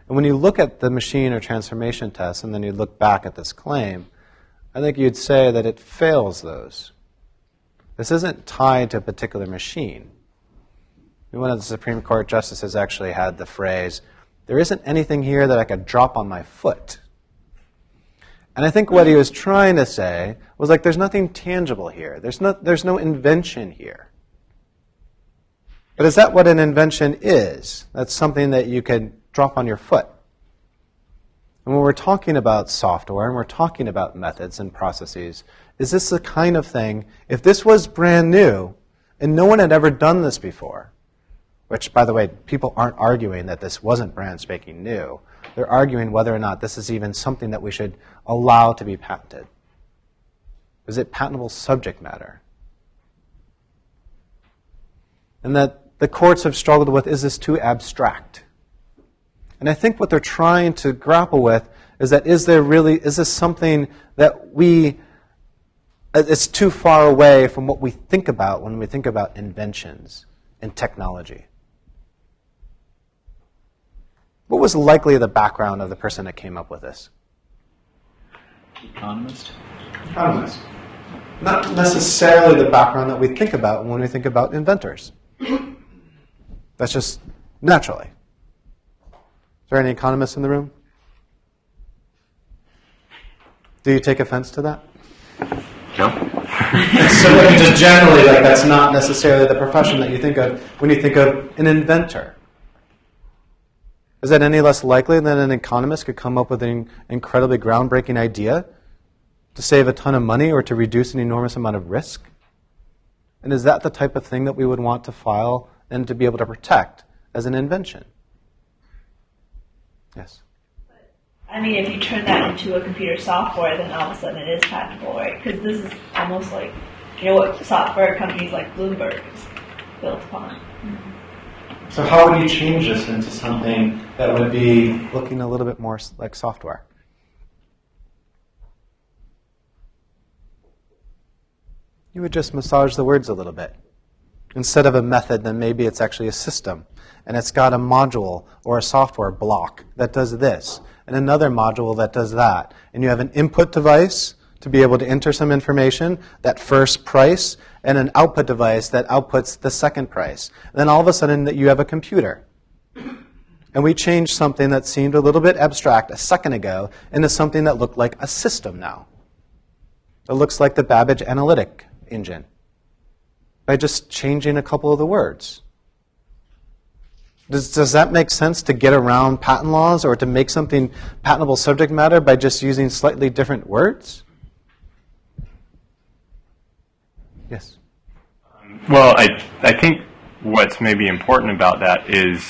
And when you look at the machine or transformation test and then you look back at this claim, I think you'd say that it fails those. This isn't tied to a particular machine. One of the Supreme Court justices actually had the phrase, "There isn't anything here that I could drop on my foot." And I think what he was trying to say was like, there's nothing tangible here. There's no invention here. But is that what an invention is? That's something that you can drop on your foot. And when we're talking about software and we're talking about methods and processes, is this the kind of thing, if this was brand new and no one had ever done this before, which, by the way, people aren't arguing that this wasn't brand spanking new. They're arguing whether or not this is even something that we should allow to be patented. Is it patentable subject matter? And that the courts have struggled with, is this too abstract? And I think what they're trying to grapple with is that is this something that it's too far away from what we think about when we think about inventions and technology? What was likely the background of the person that came up with this? Economist. Economist. Not necessarily the background that we think about when we think about inventors. That's just naturally. Is there any economists in the room? Do you take offense to that? No. So just generally, like that's not necessarily the profession that you think of when you think of an inventor. Is that any less likely than an economist could come up with an incredibly groundbreaking idea to save a ton of money or to reduce an enormous amount of risk? And is that the type of thing that we would want to file and to be able to protect as an invention? Yes. I mean, if you turn that into a computer software, then all of a sudden it is patentable, right? Because this is almost like, what software companies like Bloomberg is built upon. So how would you change this into something that would be looking a little bit more like software? You would just massage the words a little bit. Instead of a method, then maybe it's actually a system. And it's got a module or a software block that does this, and another module that does that. And you have an input device to be able to enter some information, that first price, and an output device that outputs the second price. And then all of a sudden you have a computer. And we changed something that seemed a little bit abstract a second ago into something that looked like a system now. It looks like the Babbage analytic engine by just changing a couple of the words. Does that make sense to get around patent laws or to make something patentable subject matter by just using slightly different words? Yes. Well, I think what's maybe important about that is,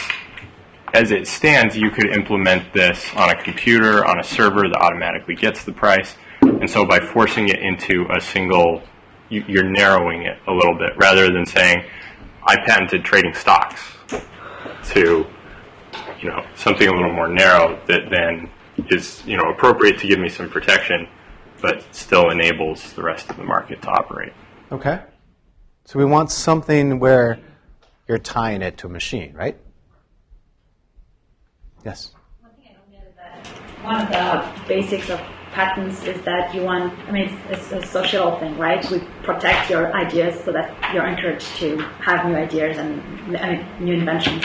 as it stands, you could implement this on a computer, on a server that automatically gets the price. And so by forcing it into a single, you're narrowing it a little bit, rather than saying, I patented trading stocks, to something a little more narrow that then is appropriate to give me some protection, but still enables the rest of the market to operate. Okay. So we want something where you're tying it to a machine, right? Yes. One of the basics of patents is that it's a social thing, right? We protect your ideas so that you're encouraged to have new ideas and new inventions.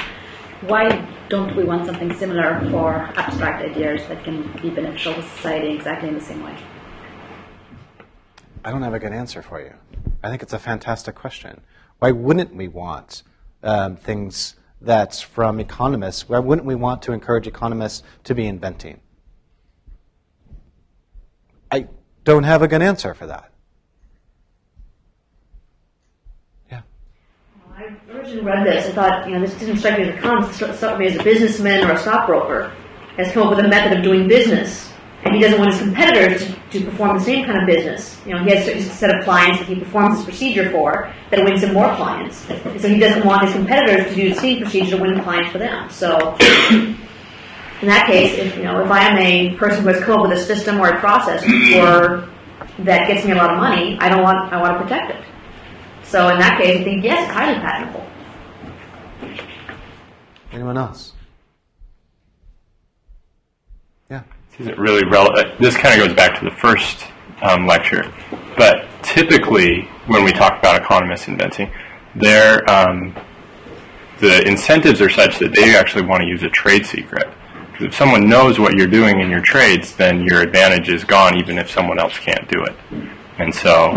Why don't we want something similar for abstract ideas that can be beneficial to society exactly in the same way? I don't have a good answer for you. I think it's a fantastic question. Why wouldn't we want things that's from economists. Why wouldn't we want to encourage economists to be inventing? I don't have a good answer for that. I originally read this. I thought, this didn't strike me as an economist. It struck me as a businessman or a stockbroker has come up with a method of doing business, and he doesn't want his competitors to perform the same kind of business. He has a set of clients that he performs this procedure for that wins him more clients. And so he doesn't want his competitors to do the same procedure to win clients for them. So in that case, if I am a person who has come up with a system or a process that gets me a lot of money, I want to protect it. So in that case, I think, yes, it's highly patentable. Anyone else? Yeah. This isn't really relevant. This kind of goes back to the first lecture. But typically, when we talk about economists inventing, the incentives are such that they actually want to use a trade secret. Because if someone knows what you're doing in your trades, then your advantage is gone, even if someone else can't do it. And so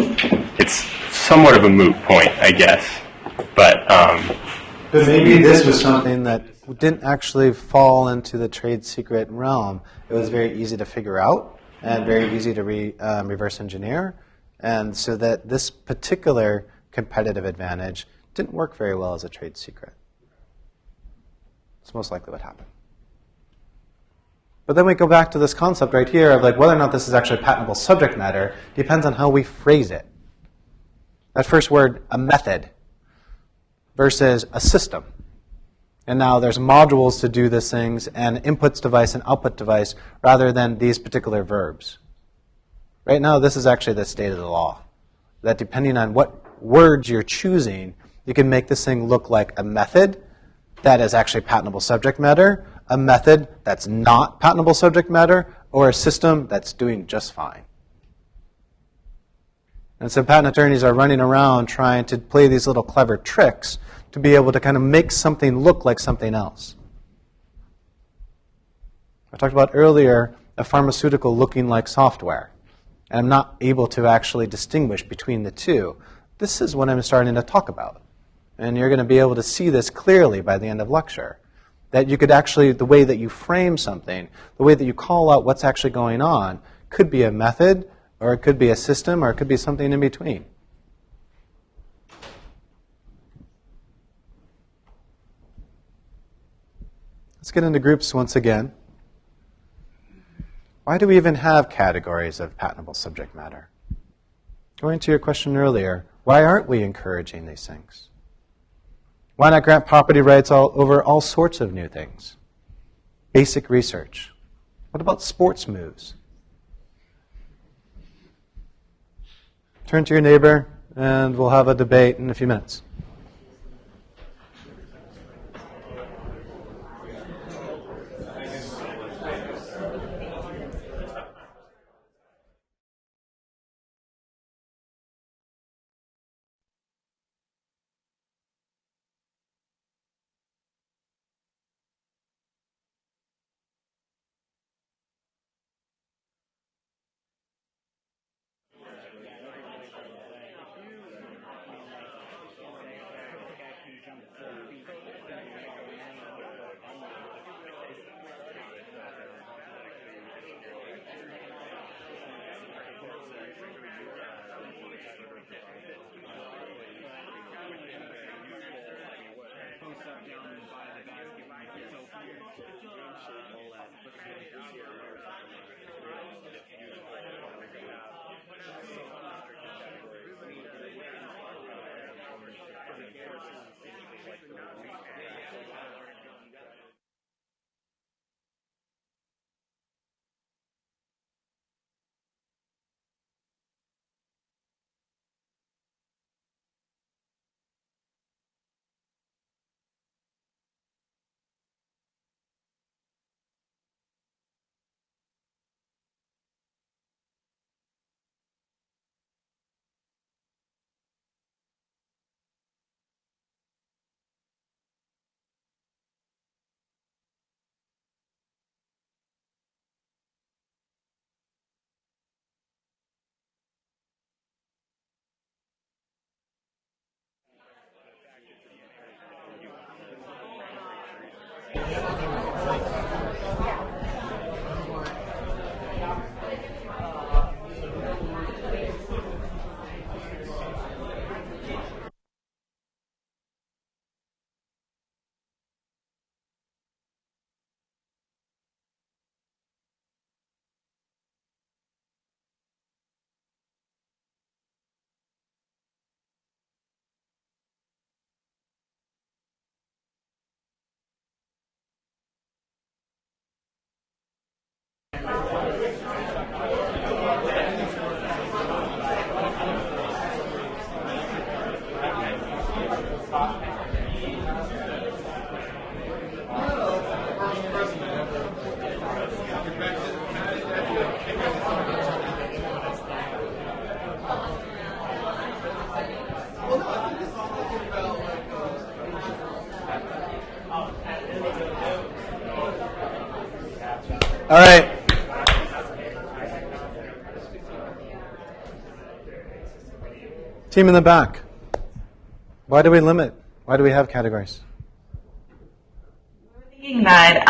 it's somewhat of a moot point, I guess. But maybe this was something that didn't actually fall into the trade secret realm. It was very easy to figure out and very easy to reverse engineer. And so that this particular competitive advantage didn't work very well as a trade secret. It's most likely what happened. But then we go back to this concept right here of whether or not this is actually patentable subject matter depends on how we phrase it. That first word, a method, versus a system. And now there's modules to do these things and inputs device and output device rather than these particular verbs. Right now, this is actually the state of the law. That depending on what words you're choosing, you can make this thing look like a method that is actually patentable subject matter, a method that's not patentable subject matter, or a system that's doing just fine. And so patent attorneys are running around trying to play these little clever tricks to be able to kind of make something look like something else. I talked about earlier a pharmaceutical looking like software, and I'm not able to actually distinguish between the two. This is what I'm starting to talk about. And you're going to be able to see this clearly by the end of lecture. That you could actually, the way that you frame something, the way that you call out what's actually going on, could be a method, or it could be a system, or it could be something in between. Let's get into groups once again. Why do we even have categories of patentable subject matter? Going to your question earlier, why aren't we encouraging these things? Why not grant property rights over all sorts of new things? Basic research. What about sports moves? Turn to your neighbor, and we'll have a debate in a few minutes. All right. Team in the back. Why do we limit? Why do we have categories? Thinking that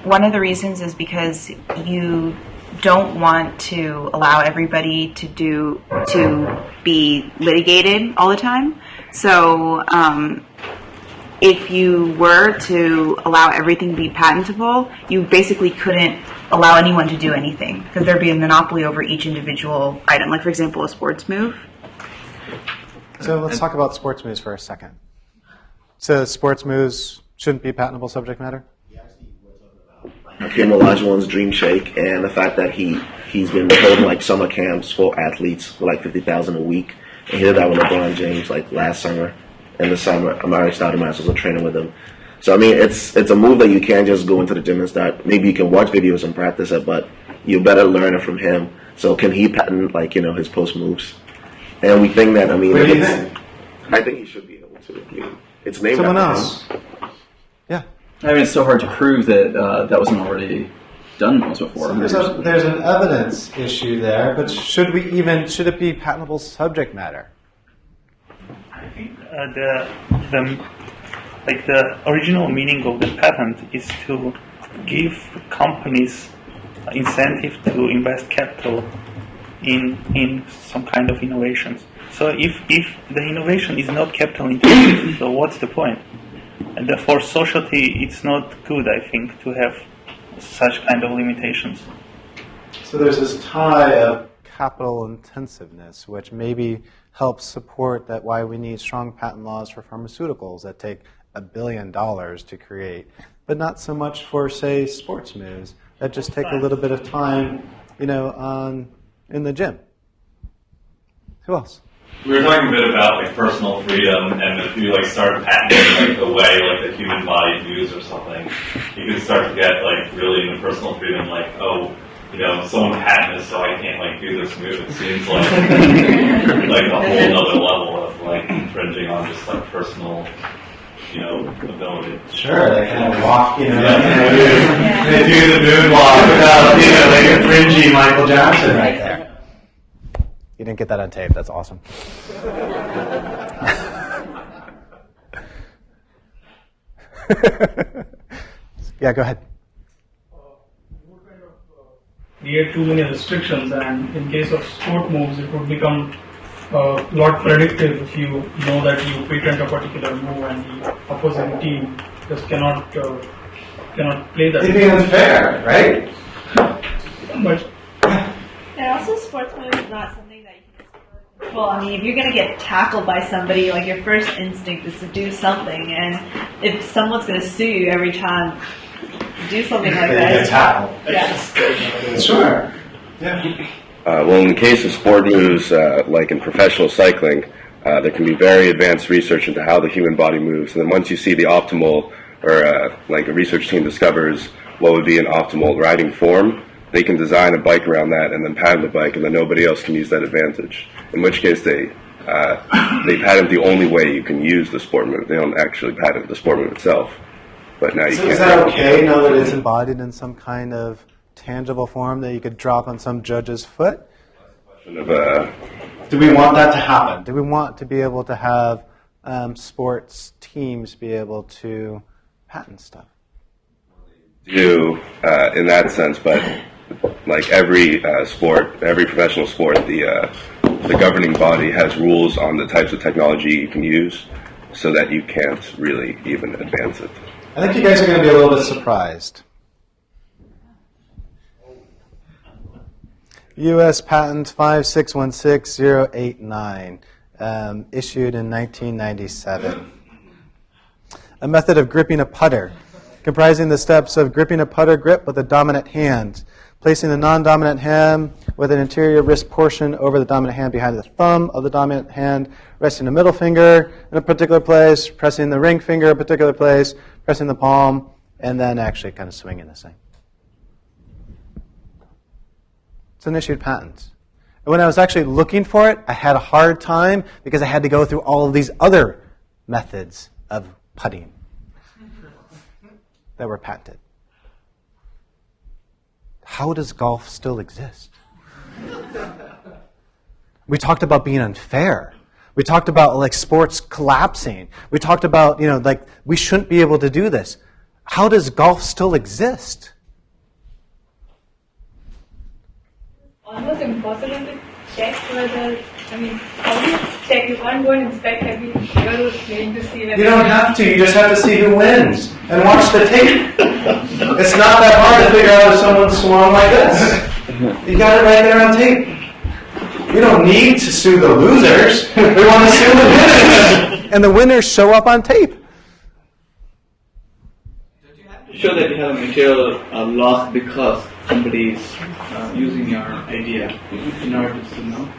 one of the reasons is because you don't want to allow everybody to be litigated all the time. So if you were to allow everything to be patentable, you basically couldn't allow anyone to do anything because there'd be a monopoly over each individual item. Like, for example, a sports move. So let's talk about sports moves for a second. So sports moves shouldn't be patentable subject matter? Hakeem Olajuwon's Dream Shake, and the fact that he's been holding like summer camps for athletes for like $50,000 a week, and he did that with LeBron James like last summer. In the summer, Amari Stoudemire was training with him. So I mean, it's a move that you can't just go into the gym and start. Maybe you can watch videos and practice it, but you better learn it from him. So can he patent his post moves? And we think that, I mean, what do you think? I think he should be able to. I mean, it's named Someone after else. him. Yeah. I mean, it's so hard to prove that that wasn't already done once before. So there's an evidence issue there, but should it be patentable subject matter? I think the original meaning of the patent is to give companies incentive to invest capital in some kind of innovations. So if the innovation is not capital intensive, so what's the point? And for society, it's not good, I think, to have such kind of limitations. So there's this tie of capital intensiveness, which maybe helps support that why we need strong patent laws for pharmaceuticals that take $1 billion to create, but not so much for, say, sports moves that just take a little bit of time, in the gym. Who else? We were talking a bit about personal freedom, and if you start patenting the way the human body moves or something, you can start to get really into personal freedom, someone patented so I can't do this move. It seems like a whole other level of infringing on just personal ability. Sure, they kind of walk, they do the moonwalk without, infringing Michael Jackson right there. You didn't get that on tape. That's awesome. Yeah, go ahead. Create too many restrictions, and in case of sport moves, it would become a lot predictive if you know that you patent a particular move and the opposing team just cannot play that. It'd be unfair, right? But and also, sports moves is not something that you can control. I mean, if you're going to get tackled by somebody, your first instinct is to do something, and if someone's going to sue you every time you do something like that, get tackled. Yeah. Sure. Yeah. Well, in the case of sport moves, like in professional cycling, there can be very advanced research into how the human body moves. And then once you see the optimal, or a research team discovers what would be an optimal riding form, they can design a bike around that and then patent the bike, and then nobody else can use that advantage. In which case, they patent the only way you can use the sport move. They don't actually patent the sport move itself. But now you can't. Is that okay now that it's embodied in some kind of tangible form that you could drop on some judge's foot? Do we want that to happen? Do we want to be able to have sports teams be able to patent stuff? Do in that sense, but every sport, every professional sport, the governing body has rules on the types of technology you can use, so that you can't really even advance it. I think you guys are going to be a little bit surprised. U.S. Patent 5616089, issued in 1997. A method of gripping a putter, comprising the steps of gripping a putter grip with a dominant hand, placing the non-dominant hand with an anterior wrist portion over the dominant hand behind the thumb of the dominant hand, resting the middle finger in a particular place, pressing the ring finger in a particular place, pressing the palm, and then actually kind of swinging this thing. It's an issued patent. And when I was actually looking for it, I had a hard time because I had to go through all of these other methods of putting that were patented. how does golf still exist? We talked about being unfair. We talked about like sports collapsing. We talked about, like we shouldn't be able to do this. How does golf still exist? Almost impossible to check whether, how do you check? You can't go and inspect every single game to see whether... You don't have to. You just have to see who wins and watch the tape. It's not that hard to figure out if someone swung like this. You got it right there on tape. You don't need to sue the losers. We want to sue the winners. And the winners show up on tape. Show that you have a material loss because somebody is using your idea in order to know.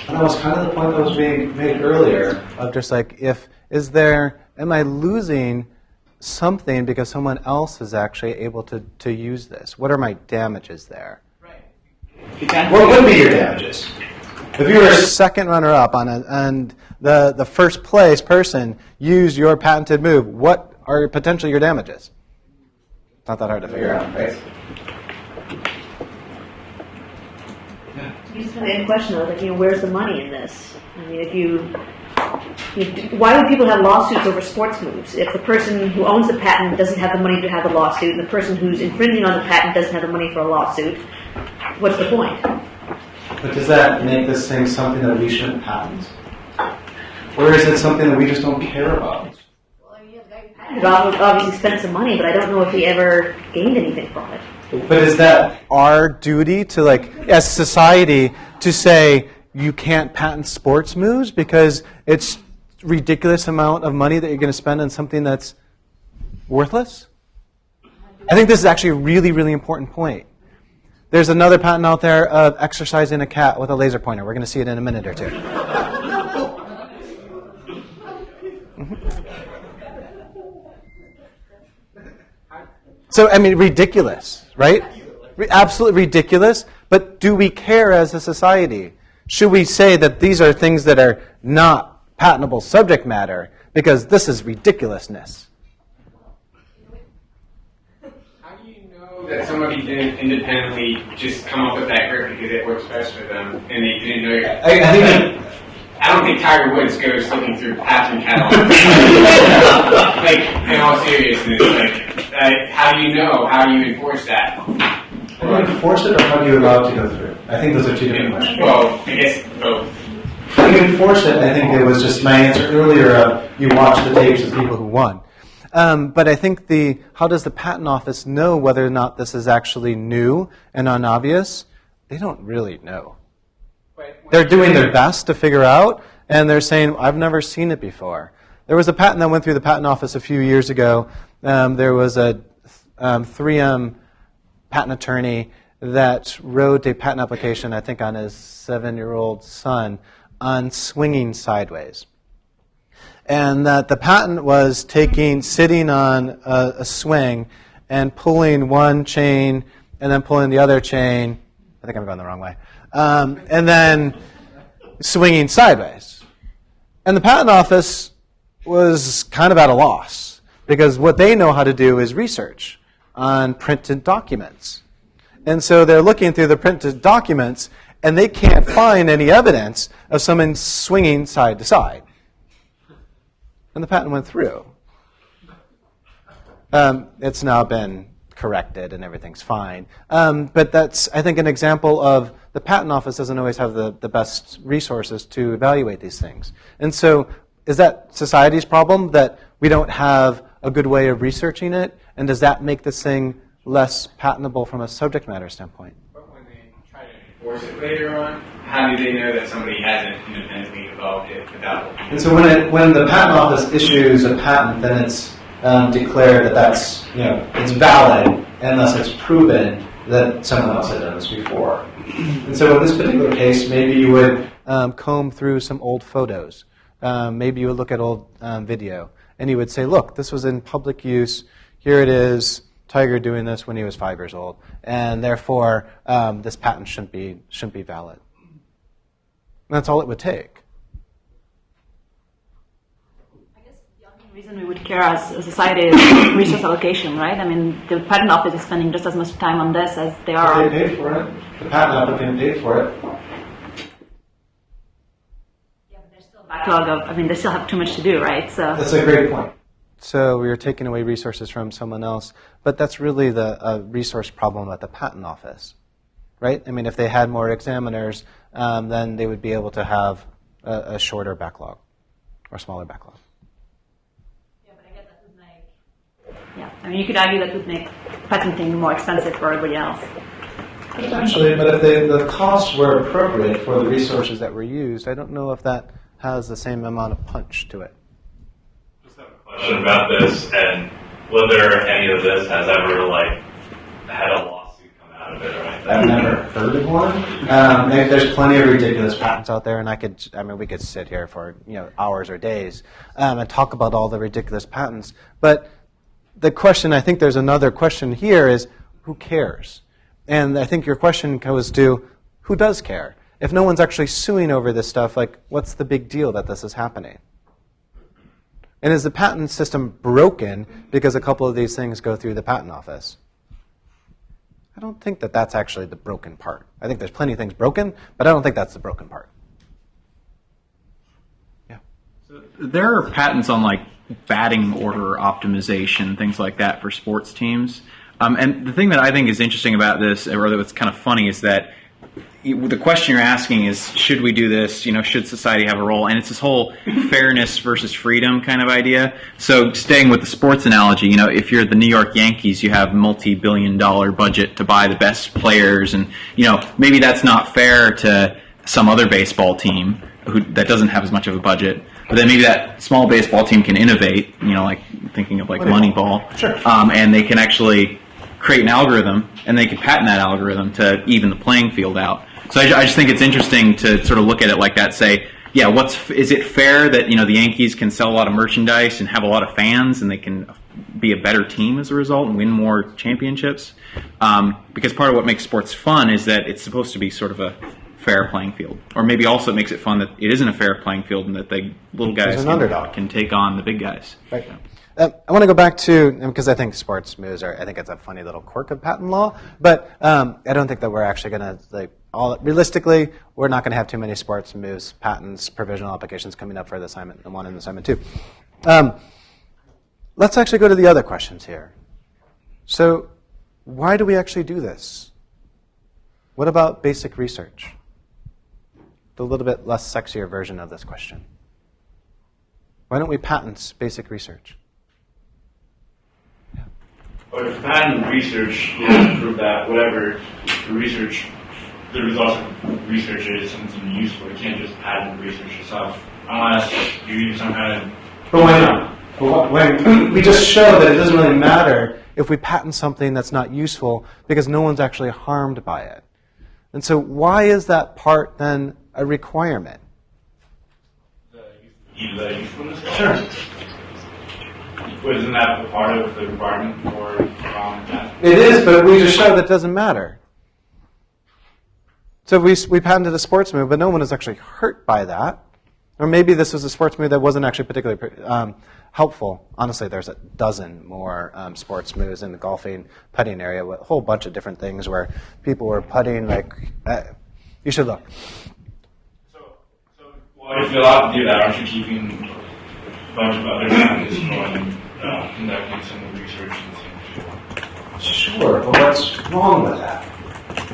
And that was kind of the point that was being made earlier of just like, am I losing something because someone else is actually able to use this? What are my damages there? What would be your damages? If you were a second runner-up and the first place person used your patented move, what are potentially your damages? It's not that hard to figure out, right? You just have a question though, like, where's the money in this? Why would people have lawsuits over sports moves? If the person who owns the patent doesn't have the money to have a lawsuit, and the person who's infringing on the patent doesn't have the money for a lawsuit, what's the point? But does that make this thing something that we shouldn't patent? Or is it something that we just don't care about? It obviously spent some money, but I don't know if he ever gained anything from it. But is that our duty to, as society, to say you can't patent sports moves because it's ridiculous amount of money that you're going to spend on something that's worthless? I think this is actually a really, really important point. There's another patent out there of exercising a cat with a laser pointer. We're going to see it in a minute or two. So, ridiculous, right? Absolutely ridiculous. But do we care as a society? Should we say that these are things that are not patentable subject matter because this is ridiculousness? That somebody didn't independently just come up with that grip because it works best for them, and they didn't know. I don't think Tiger Woods goes looking through patent catalogs. In all seriousness, how do you know? How do you enforce that? How do you enforce it, or how do you allow it to go through? I think those are two different questions. Well, I guess both. How do you enforce it? I think it was just my answer earlier of you watch the tapes of people who won. But I think how does the patent office know whether or not this is actually new and unobvious? They don't really know. They're doing their best to figure out, and they're saying, I've never seen it before. There was a patent that went through the patent office a few years ago. There was a 3M patent attorney that wrote a patent application, I think on his 7-year-old son, on swinging sideways. And that the patent was sitting on a swing and pulling one chain and then pulling the other chain. I think I'm going the wrong way. And then swinging sideways. And the patent office was kind of at a loss because what they know how to do is research on printed documents. And so they're looking through the printed documents and they can't find any evidence of someone swinging side to side. And the patent went through. It's now been corrected and everything's fine. But that's, I think, an example of the patent office doesn't always have the best resources to evaluate these things. And so is that society's problem that we don't have a good way of researching it? And does that make this thing less patentable from a subject matter standpoint? But when they try to enforce it later on, how do they know that somebody hasn't independently developed it without? And so when the patent office issues a patent, then it's declared that that's it's valid unless it's proven that someone else had done this before. And so in this particular case, maybe you would comb through some old photos. Maybe you would look at old video, and you would say, "Look, this was in public use. Here it is, Tiger doing this when he was 5 years old, and therefore this patent shouldn't be valid." And that's all it would take. I guess young reason we would care as a society is resource allocation, right? I mean, the patent office is spending just as much time on this as they are. They paid for it. The patent applicant paid for it. Backlog of, I mean, they still have too much to do, right? So That's a great point. So we are taking away resources from someone else, but that's really the resource problem at the patent office, right? I mean, if they had more examiners, then they would be able to have a shorter backlog or smaller backlog. yeah, I mean, you could argue that would make patenting more expensive for everybody else. Potentially, but if the costs were appropriate for the resources that were used, I don't know if that has the same amount of punch to it. Question about this and whether any of this has ever had a lawsuit come out of it or anything. I've never heard of one. There's plenty of ridiculous patents out there, and we could sit here for hours or days and talk about all the ridiculous patents. But the question, I think there's another question here is, who cares? And I think your question goes to, who does care? If no one's actually suing over this stuff, what's the big deal that this is happening? And is the patent system broken because a couple of these things go through the patent office? I don't think that that's actually the broken part. I think there's plenty of things broken, but I don't think that's the broken part. Yeah. So there are patents on batting order optimization, things like that for sports teams. And the thing that I think is interesting about this, or what's kind of funny, is that the question you're asking is, should we do this? Should society have a role? And it's this whole fairness versus freedom kind of idea. So staying with the sports analogy, if you're the New York Yankees, you have multi-billion-dollar budget to buy the best players, and maybe that's not fair to some other baseball team that doesn't have as much of a budget. But then maybe that small baseball team can innovate, thinking of Moneyball. Sure. And they can actually create an algorithm, and they can patent that algorithm to even the playing field out. So I just think it's interesting to sort of look at it like that, say, yeah, is it fair that the Yankees can sell a lot of merchandise and have a lot of fans, and they can be a better team as a result and win more championships? Because part of what makes sports fun is that it's supposed to be sort of a fair playing field, or maybe also it makes it fun that it isn't a fair playing field and that the little guys can take on the big guys. Right. I want to go back to, because I think sports moves I think it's a funny little quirk of patent law, but I don't think that we're actually going to, realistically, we're not going to have too many sports moves, patents, provisional applications coming up for the assignment 1 and assignment 2. Let's actually go to the other questions here. So, why do we actually do this? What about basic research? The little bit less sexier version of this question. Why don't we patent basic research? But if patent research is prove that whatever the results of research is something useful, you can't just patent research yourself unless you use some kind of. But why not? When we just show that it doesn't really matter if we patent something that's not useful because no one's actually harmed by it. And so why is that part then a requirement? The usefulness? Sure. But isn't that part of the requirement for that? It is, but we just show that it doesn't matter. So we patented a sports move, but no one is actually hurt by that. Or maybe this was a sports move that wasn't actually particularly helpful. Honestly, there's a dozen more sports moves in the golfing, putting area, with a whole bunch of different things where people were putting you should look. Well, if you're allowed to do that, aren't you keeping a bunch of other scientists from conducting some research and things? Sure, but what's wrong with that?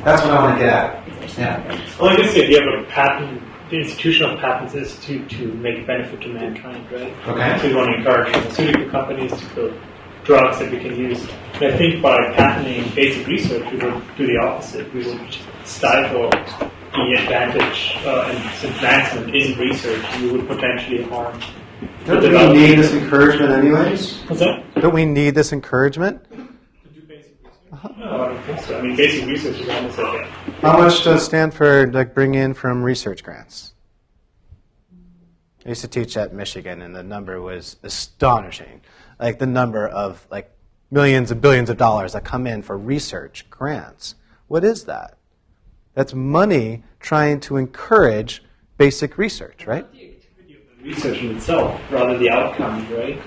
That's what I want to get at. Yeah. Well, I guess the idea of a patent, the institution of patents is to make benefit to mankind, right? Okay. So we want to encourage pharmaceutical companies to build drugs that we can use. And I think by patenting basic research, we would do the opposite. We would stifle the advantage and advancement in research, and we would potentially harm. Don't we need this encouragement anyways? What's that? Don't we need this encouragement? No, I don't think so. I mean, basic research is almost like that. How much does Stanford bring in from research grants? I used to teach at Michigan, and the number was astonishing. The number of millions and billions of dollars that come in for research grants. What is that? That's money trying to encourage basic research, right? Research in itself, rather the outcomes, right?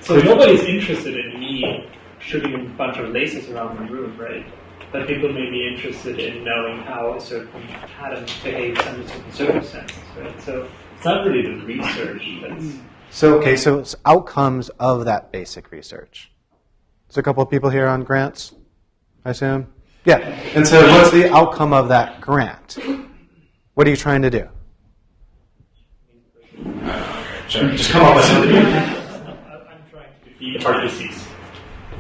So nobody's interested in me shooting a bunch of lasers around the room, right? But people may be interested in knowing how a certain pattern behaves under certain circumstances, right? So it's not really the research that's... So it's outcomes of that basic research. So a couple of people here on grants, I assume? Yeah. And so what's the outcome of that grant? What are you trying to do? Just come up with something. I'm trying to defeat heart disease.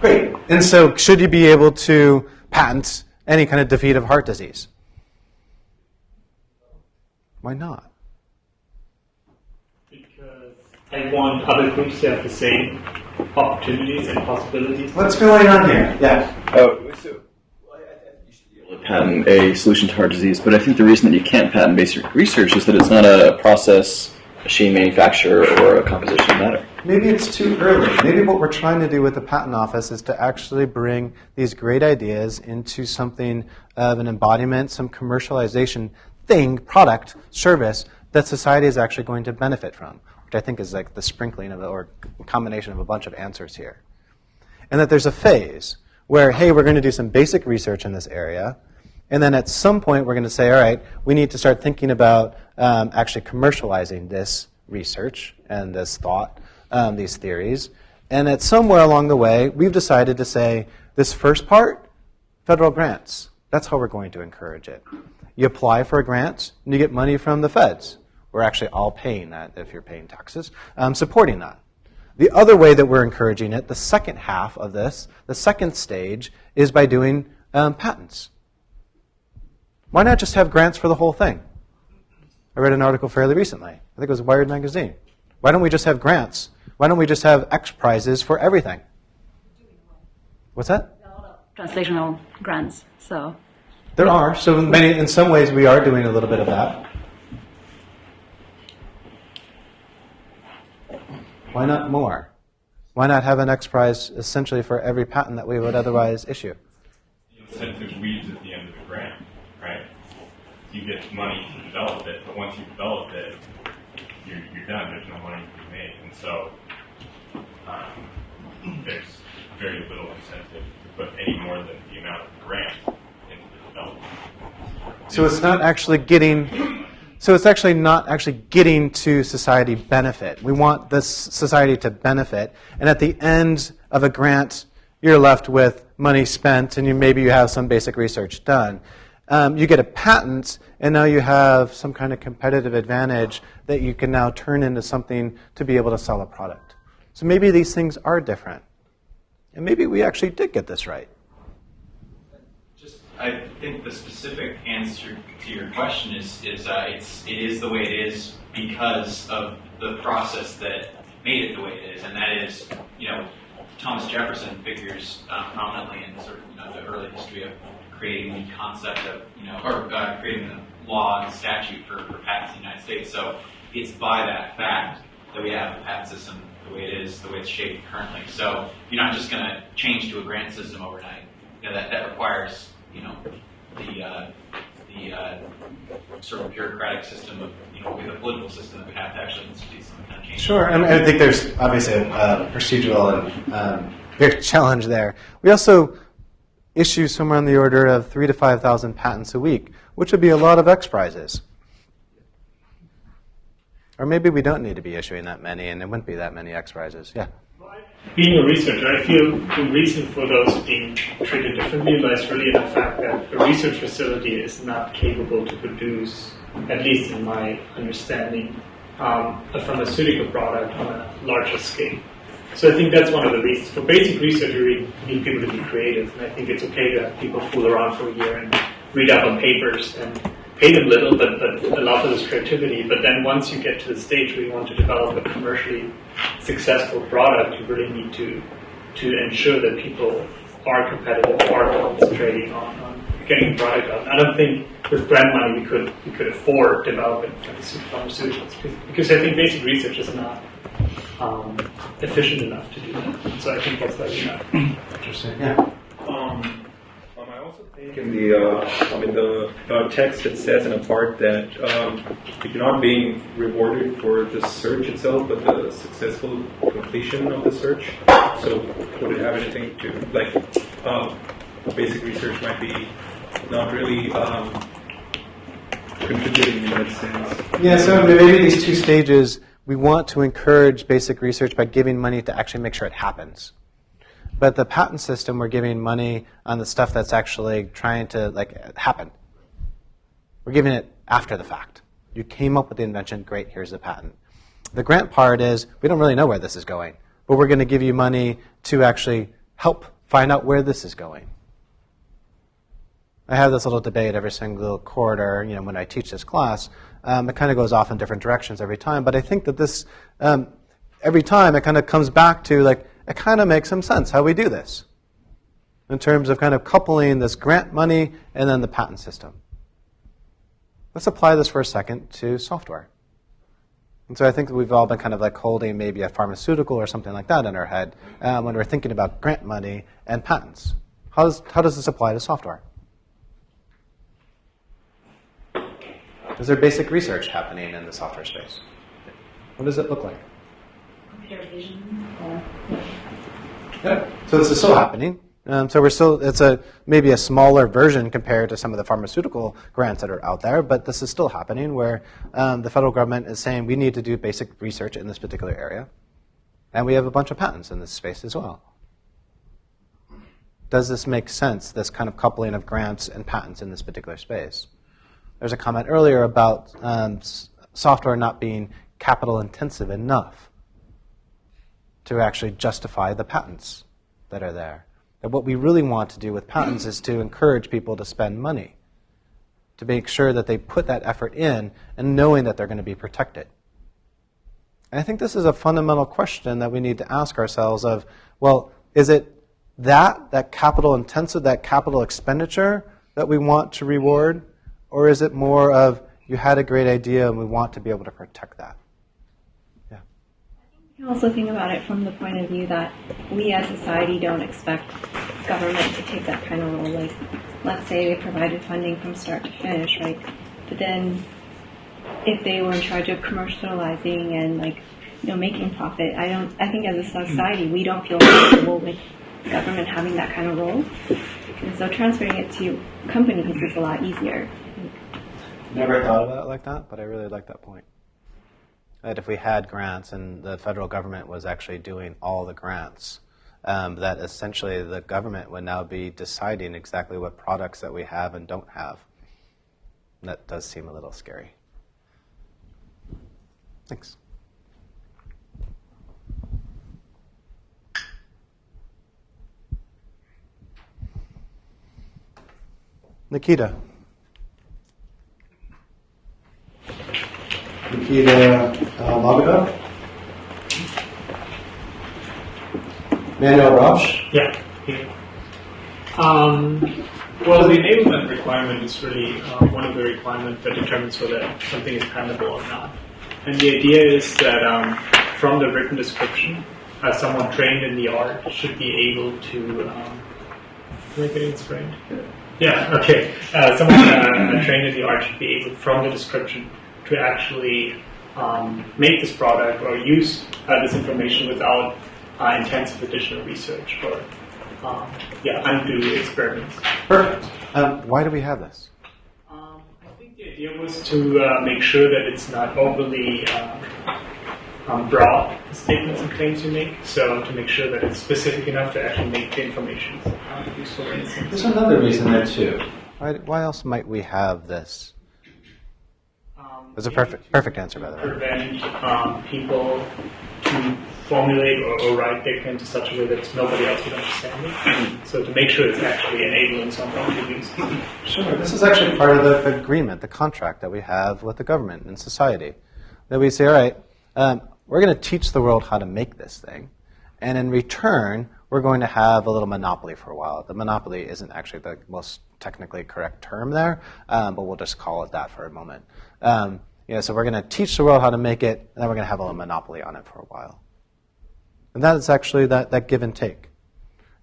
Great. And so should you be able to patent any kind of defeat of heart disease? Why not? Because I want other groups to have the same opportunities and possibilities. What's going on here? Yeah. Patent a solution to heart disease, but I think the reason that you can't patent basic research is that it's not a process, machine manufacture, or a composition of matter. Maybe it's too early. Maybe what we're trying to do with the patent office is to actually bring these great ideas into something of an embodiment, some commercialization thing, product, service that society is actually going to benefit from, which I think is like the sprinkling of or combination of a bunch of answers here. And that there's a phase where, hey, we're going to do some basic research in this area, and then at some point we're going to say, all right, we need to start thinking about actually commercializing this research and this thought, these theories. And at somewhere along the way, we've decided to say, this first part, federal grants. That's how we're going to encourage it. You apply for a grant, and you get money from the feds. We're actually all paying that if you're paying taxes, supporting that. The other way that we're encouraging it, the second half of this, the second stage, is by doing patents. Why not just have grants for the whole thing? I read an article fairly recently. I think it was Wired magazine. Why don't we just have grants? Why don't we just have X prizes for everything? What's that? Translational grants. So there are. So in some ways we are doing a little bit of that. Why not more? Why not have an X prize essentially for every patent that we would otherwise issue? The incentive weeds at the end of the grant, right? You get money to develop it, but once you develop it, you're done. There's no money to be made. And so there's very little incentive to put any more than the amount of the grant into the development. So it's not actually getting... So it's actually not actually getting to society benefit. We want this society to benefit, and at the end of a grant, you're left with money spent, and maybe you have some basic research done. You get a patent, and now you have some kind of competitive advantage that you can now turn into something to be able to sell a product. So maybe these things are different, and maybe we actually did get this right. I think the specific answer to your question is it is the way it is because of the process that made it the way it is, and that is, Thomas Jefferson figures prominently in sort of the early history of creating the concept of creating the law and statute for patents in the United States. So it's by that fact that we have a patent system the way it is, the way it's shaped currently. So you're not just going to change to a grant system overnight. That requires the sort of bureaucratic system of, the political system that we have to actually institute some kind of change. Sure, I think there's obviously a procedural and big challenge there. We also issue somewhere on the order of 3,000 to 5,000 patents a week, which would be a lot of X prizes. Or maybe we don't need to be issuing that many, and it wouldn't be that many X prizes. Yeah. Being a researcher, I feel the reason for those being treated differently lies really in the fact that a research facility is not capable to produce, at least in my understanding, a pharmaceutical product on a larger scale. So I think that's one of the reasons. For basic research, you really need people to be creative, and I think it's okay to have people fool around for a year and read up on papers and pay them little, but allow for this creativity. But then once you get to the stage where you want to develop a commercially successful product, you really need to ensure that people are competitive, are concentrating on getting the product out. I don't think with grant money we could afford developing pharmaceuticals because I think basic research is not efficient enough to do that. So I think that's like Interesting. Yeah. On my also think in the text it says in a part that you're not being rewarded for the search itself, but the successful completion of the search. So would it have anything to basic research might be not really contributing in that sense? Yeah, so maybe these two stages, we want to encourage basic research by giving money to actually make sure it happens. But the patent system, we're giving money on the stuff that's actually trying to happen. We're giving it after the fact. You came up with the invention, great, here's the patent. The grant part is, we don't really know where this is going, but we're going to give you money to actually help find out where this is going. I have this little debate every single quarter, when I teach this class. It kind of goes off in different directions every time, but I think that this, every time it kind of comes back to it kind of makes some sense how we do this in terms of kind of coupling this grant money and then the patent system. Let's apply this for a second to software. And so I think that we've all been kind of holding maybe a pharmaceutical or something like that in our head when we're thinking about grant money and patents. How does this apply to software? Is there basic research happening in the software space? What does it look like? Computer vision. Yeah. So this is still happening. So it's maybe a smaller version compared to some of the pharmaceutical grants that are out there, but this is still happening where the federal government is saying we need to do basic research in this particular area. And we have a bunch of patents in this space as well. Does this make sense, this kind of coupling of grants and patents in this particular space? There's a comment earlier about software not being capital intensive enough to actually justify the patents that are there. And what we really want to do with patents is to encourage people to spend money, to make sure that they put that effort in and knowing that they're going to be protected. And I think this is a fundamental question that we need to ask ourselves of, well, is it that capital intensive, that capital expenditure that we want to reward, or is it more of you had a great idea and we want to be able to protect that? You can also think about it from the point of view that we as society don't expect government to take that kind of role. Like, let's say they provided funding from start to finish, right? But then if they were in charge of commercializing and making profit, I think as a society we don't feel comfortable with government having that kind of role. And so transferring it to companies is a lot easier. Never thought about it like that, but I really like that point. That if we had grants and the federal government was actually doing all the grants, that essentially the government would now be deciding exactly what products that we have and don't have. And that does seem a little scary. Thanks. Nikita. Nikita Magada? Manuel Roche? Yeah. Well, the enablement requirement is really one of the requirements that determines whether something is patentable or not. And the idea is that from the written description, someone trained in the art should be able to make it trained. Yeah, okay. Someone trained in the art should be able, from the description, to actually make this product or use this information without intensive additional research or undue experiments. Perfect. Why do we have this? I think the idea was to make sure that it's not overly broad statements and claims you make, so to make sure that it's specific enough to actually make the information useful. There's another reason there too. Why else might we have this? There's a perfect answer, by the way. Prevent people to formulate or write their claim to such a way that nobody else would understand it. So to make sure it's actually enabling someone to use it. Sure. This is actually part of the agreement, the contract that we have with the government and society. That we say, all right, we're going to teach the world how to make this thing, and in return, we're going to have a little monopoly for a while. The monopoly isn't actually the most technically correct term there, but we'll just call it that for a moment. So we're going to teach the world how to make it, and then we're going to have a little monopoly on it for a while. And that is actually that give and take.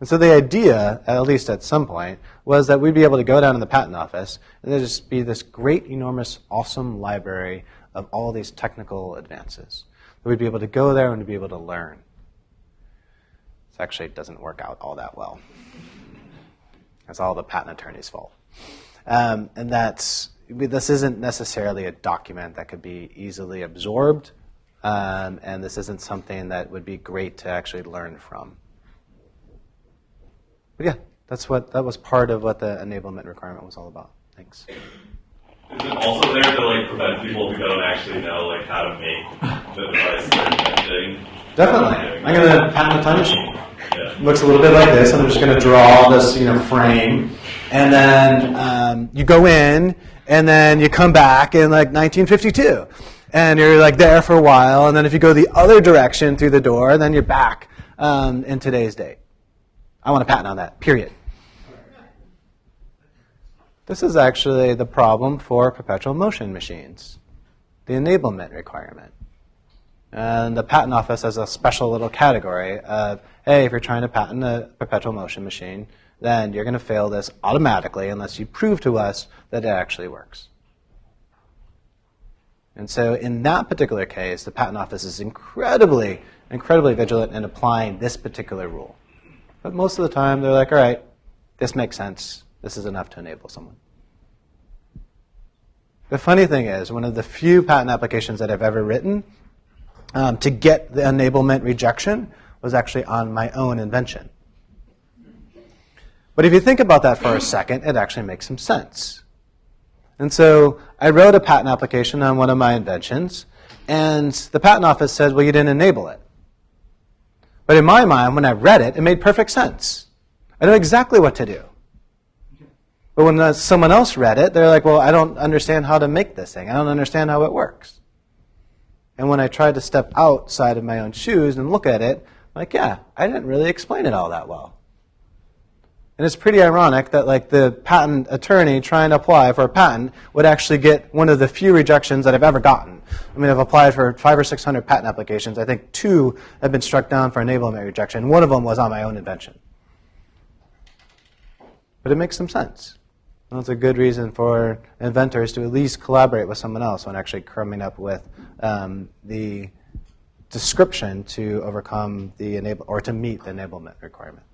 And so the idea, at least at some point, was that we'd be able to go down to the patent office and there'd just be this great, enormous, awesome library of all these technical advances. We'd be able to go there and we'd be able to learn. This actually doesn't work out all that well. It's all the patent attorney's fault. And this isn't necessarily a document that could be easily absorbed, and this isn't something that would be great to actually learn from. But yeah, that was part of what the enablement requirement was all about. Thanks. Is it also there to prevent people who don't actually know how to make the device they're inventing? Definitely. I'm going to patent a time machine. Yeah. It looks a little bit like this, and I'm just going to draw this frame, and then you go in, and then you come back in 1952, and you're there for a while, and then if you go the other direction through the door, then you're back in today's date. I want a patent on that, period. This is actually the problem for perpetual motion machines, the enablement requirement. And the patent office has a special little category of, hey, if you're trying to patent a perpetual motion machine, then you're going to fail this automatically unless you prove to us that it actually works. And so in that particular case, the patent office is incredibly vigilant in applying this particular rule. But most of the time, they're like, all right, this makes sense. This is enough to enable someone. The funny thing is, one of the few patent applications that I've ever written to get the enablement rejection was actually on my own invention. But if you think about that for a second, it actually makes some sense. And so I wrote a patent application on one of my inventions, and the patent office said, well, you didn't enable it. But in my mind, when I read it, it made perfect sense. I know exactly what to do. But when someone else read it, they're like, well, I don't understand how to make this thing. I don't understand how it works. And when I tried to step outside of my own shoes and look at it, I'm like, yeah, I didn't really explain it all that well. And it's pretty ironic that the patent attorney trying to apply for a patent would actually get one of the few rejections that I've ever gotten. I mean, I've applied for 500 or 600 patent applications. I think 2 have been struck down for enablement rejection. One of them was on my own invention. But it makes some sense. And that's a good reason for inventors to at least collaborate with someone else when actually coming up with the description to overcome or to meet the enablement requirement.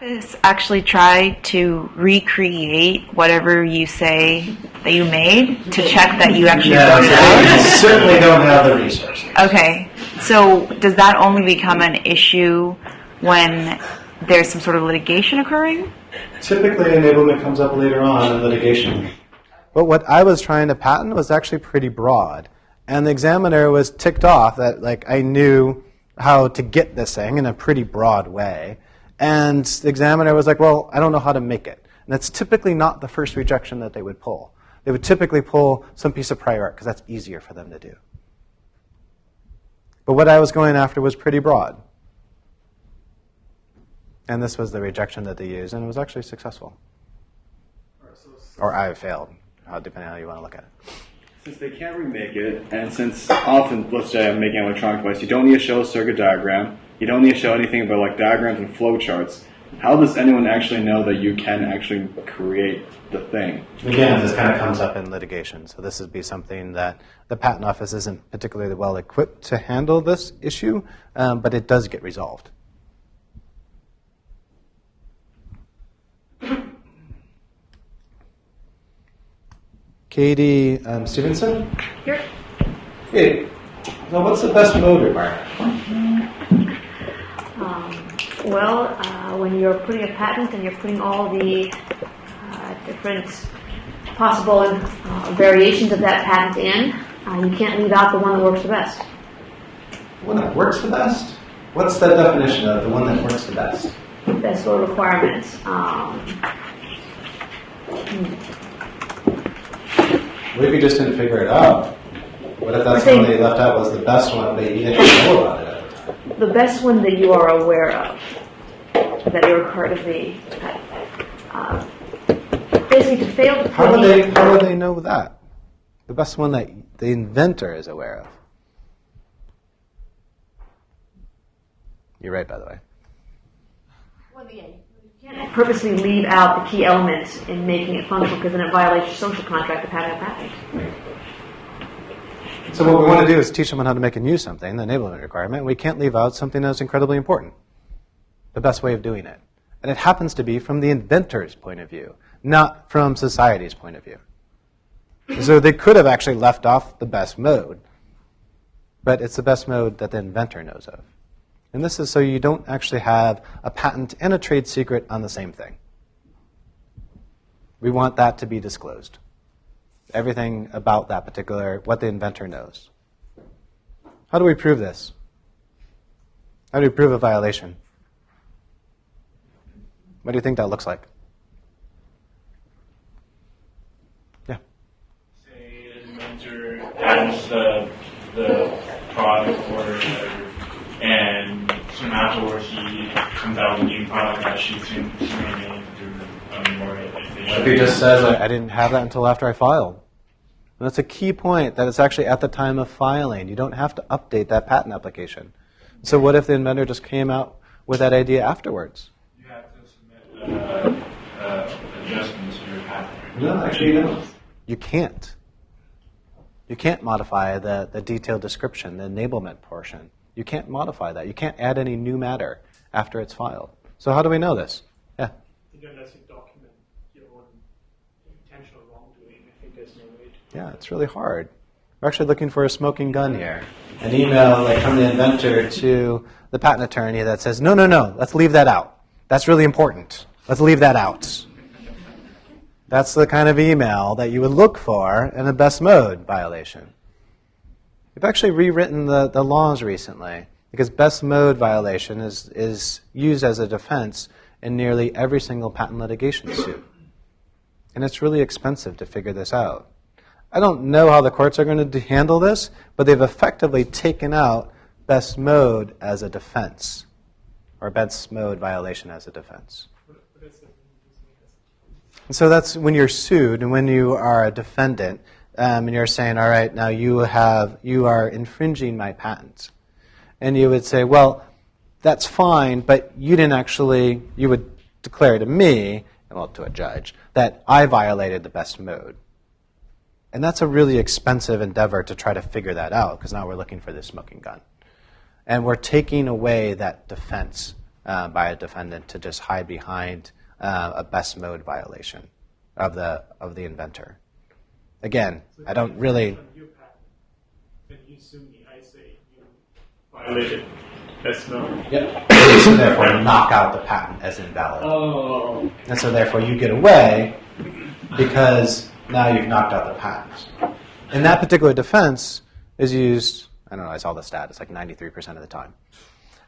Is actually try to recreate whatever you say that you made to check that you actually wrote it out? We certainly don't have the resources. Okay, so does that only become an issue when there's some sort of litigation occurring? Typically, enablement comes up later on in litigation. But what I was trying to patent was actually pretty broad. And the examiner was ticked off that I knew how to get this thing in a pretty broad way. And the examiner was like, well, I don't know how to make it. And that's typically not the first rejection that they would pull. They would typically pull some piece of prior art because that's easier for them to do. But what I was going after was pretty broad. And this was the rejection that they used, and it was actually successful. Or I failed, depending on how you want to look at it. Since they can't remake it, and since often, let's say I'm making an electronic device, you don't need to show a circuit diagram, you don't need to show anything about diagrams and flowcharts, how does anyone actually know that you can actually create the thing? Again, this kind of comes up in litigation, so this would be something that the patent office isn't particularly well equipped to handle this issue, but it does get resolved. Katie Stevenson? Here. Hey, now what's the best mode requirement? When you're putting a patent and you're putting all the different possible variations of that patent in, you can't leave out the one that works the best. The one that works the best? What's the definition of the one that works the best? That's the requirement. What if you just didn't figure it out? What if that's one they left out was the best one, but you didn't know about it at the time? The best one that you are aware of, that you're part of the basically to fail to How would they know that? The best one that the inventor is aware of. You're right, by the way. can't purposely leave out the key element in making it functional because then it violates your social contract of having a patent. So what we want to do is teach someone how to make and use something, the enablement requirement. We can't leave out something that's incredibly important. The best way of doing it. And it happens to be from the inventor's point of view, not from society's point of view. So they could have actually left off the best mode, but it's the best mode that the inventor knows of. And this is so you don't actually have a patent and a trade secret on the same thing. We want that to be disclosed. Everything about that particular, what the inventor knows. How do we prove this? How do we prove a violation? What do you think that looks like? Yeah. Say an inventor patents the product or whatever, and soon afterwards he comes out with a new product that she's going to do more efficient. If he just says, I didn't have that until after I filed. And that's a key point, that it's actually at the time of filing. You don't have to update that patent application. So what if the inventor just came out with that idea afterwards? You have to submit adjustments to your patent. No, actually you don't. You can't. You can't modify the detailed description, the enablement portion. You can't modify that. You can't add any new matter after it's filed. So how do we know this? Yeah. I think unless you document your own intentional wrongdoing, I think there's no way to. Yeah, it's really hard. We're actually looking for a smoking gun here. An email like from the inventor to the patent attorney that says, no, let's leave that out. That's really important. Let's leave that out. That's the kind of email that you would look for in a best mode violation. We've actually rewritten the laws recently because best mode violation is used as a defense in nearly every single patent litigation suit. And it's really expensive to figure this out. I don't know how the courts are going to handle this, but they've effectively taken out best mode as a defense, or best mode violation as a defense. And so that's when you're sued and when you are a defendant, and you're saying, all right, now you are infringing my patents. And you would say, well, that's fine, but you would declare to me, well, to a judge, that I violated the best mode. And that's a really expensive endeavor to try to figure that out, because now we're looking for this smoking gun. And we're taking away that defense by a defendant to just hide behind a best mode violation of the inventor. Again, I don't really. When you sue me, I say you violated best mode. Yep. So therefore, knock out the patent as invalid. Oh. And so therefore, you get away because now you've knocked out the patent. And that particular defense is used. I don't know. I saw the stat. It's like 93% of the time.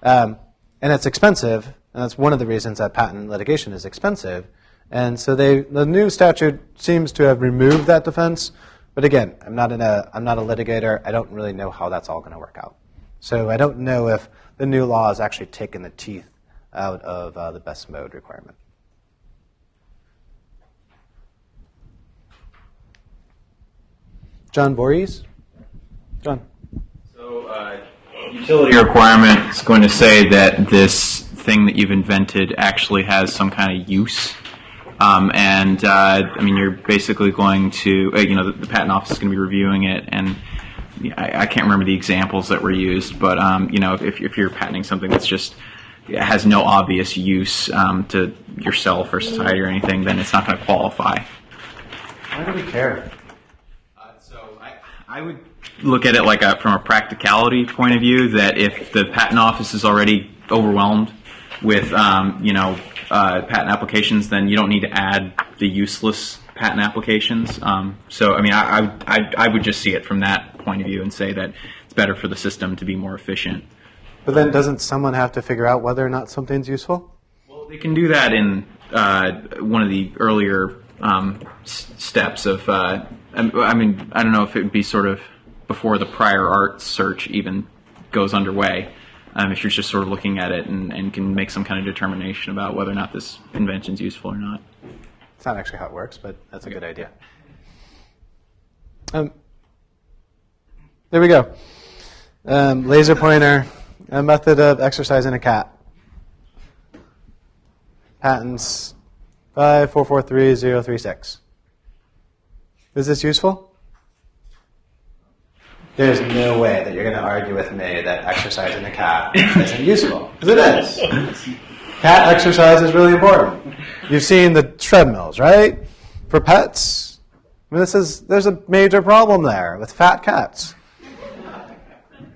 And it's expensive, and that's one of the reasons that patent litigation is expensive. And so the new statute seems to have removed that defense. But again, I'm not a litigator. I don't really know how that's all going to work out. So I don't know if the new law has actually taken the teeth out of the best mode requirement. John Voorhees? John. So utility requirement is going to say that this thing that you've invented actually has some kind of use. You're basically going to, the patent office is going to be reviewing it, and I can't remember the examples that were used, but, if you're patenting something that's just has no obvious use to yourself or society or anything, then it's not going to qualify. Why do we care? I would look at it from a practicality point of view, that if the patent office is already overwhelmed with, patent applications, then you don't need to add the useless patent applications. I would just see it from that point of view and say that it's better for the system to be more efficient. But then doesn't someone have to figure out whether or not something's useful? Well, they can do that in one of the earlier steps of, I don't know if it would be sort of before the prior art search even goes underway. If you're just sort of looking at it and can make some kind of determination about whether or not this invention is useful or not. It's not actually how it works, but that's a good idea. There we go. Laser pointer, a method of exercising a cat. patents 5443036. Is this useful? There's no way that you're going to argue with me that exercising a cat isn't useful, because it is. Cat exercise is really important. You've seen the treadmills, right? For pets. I mean, there's a major problem there with fat cats.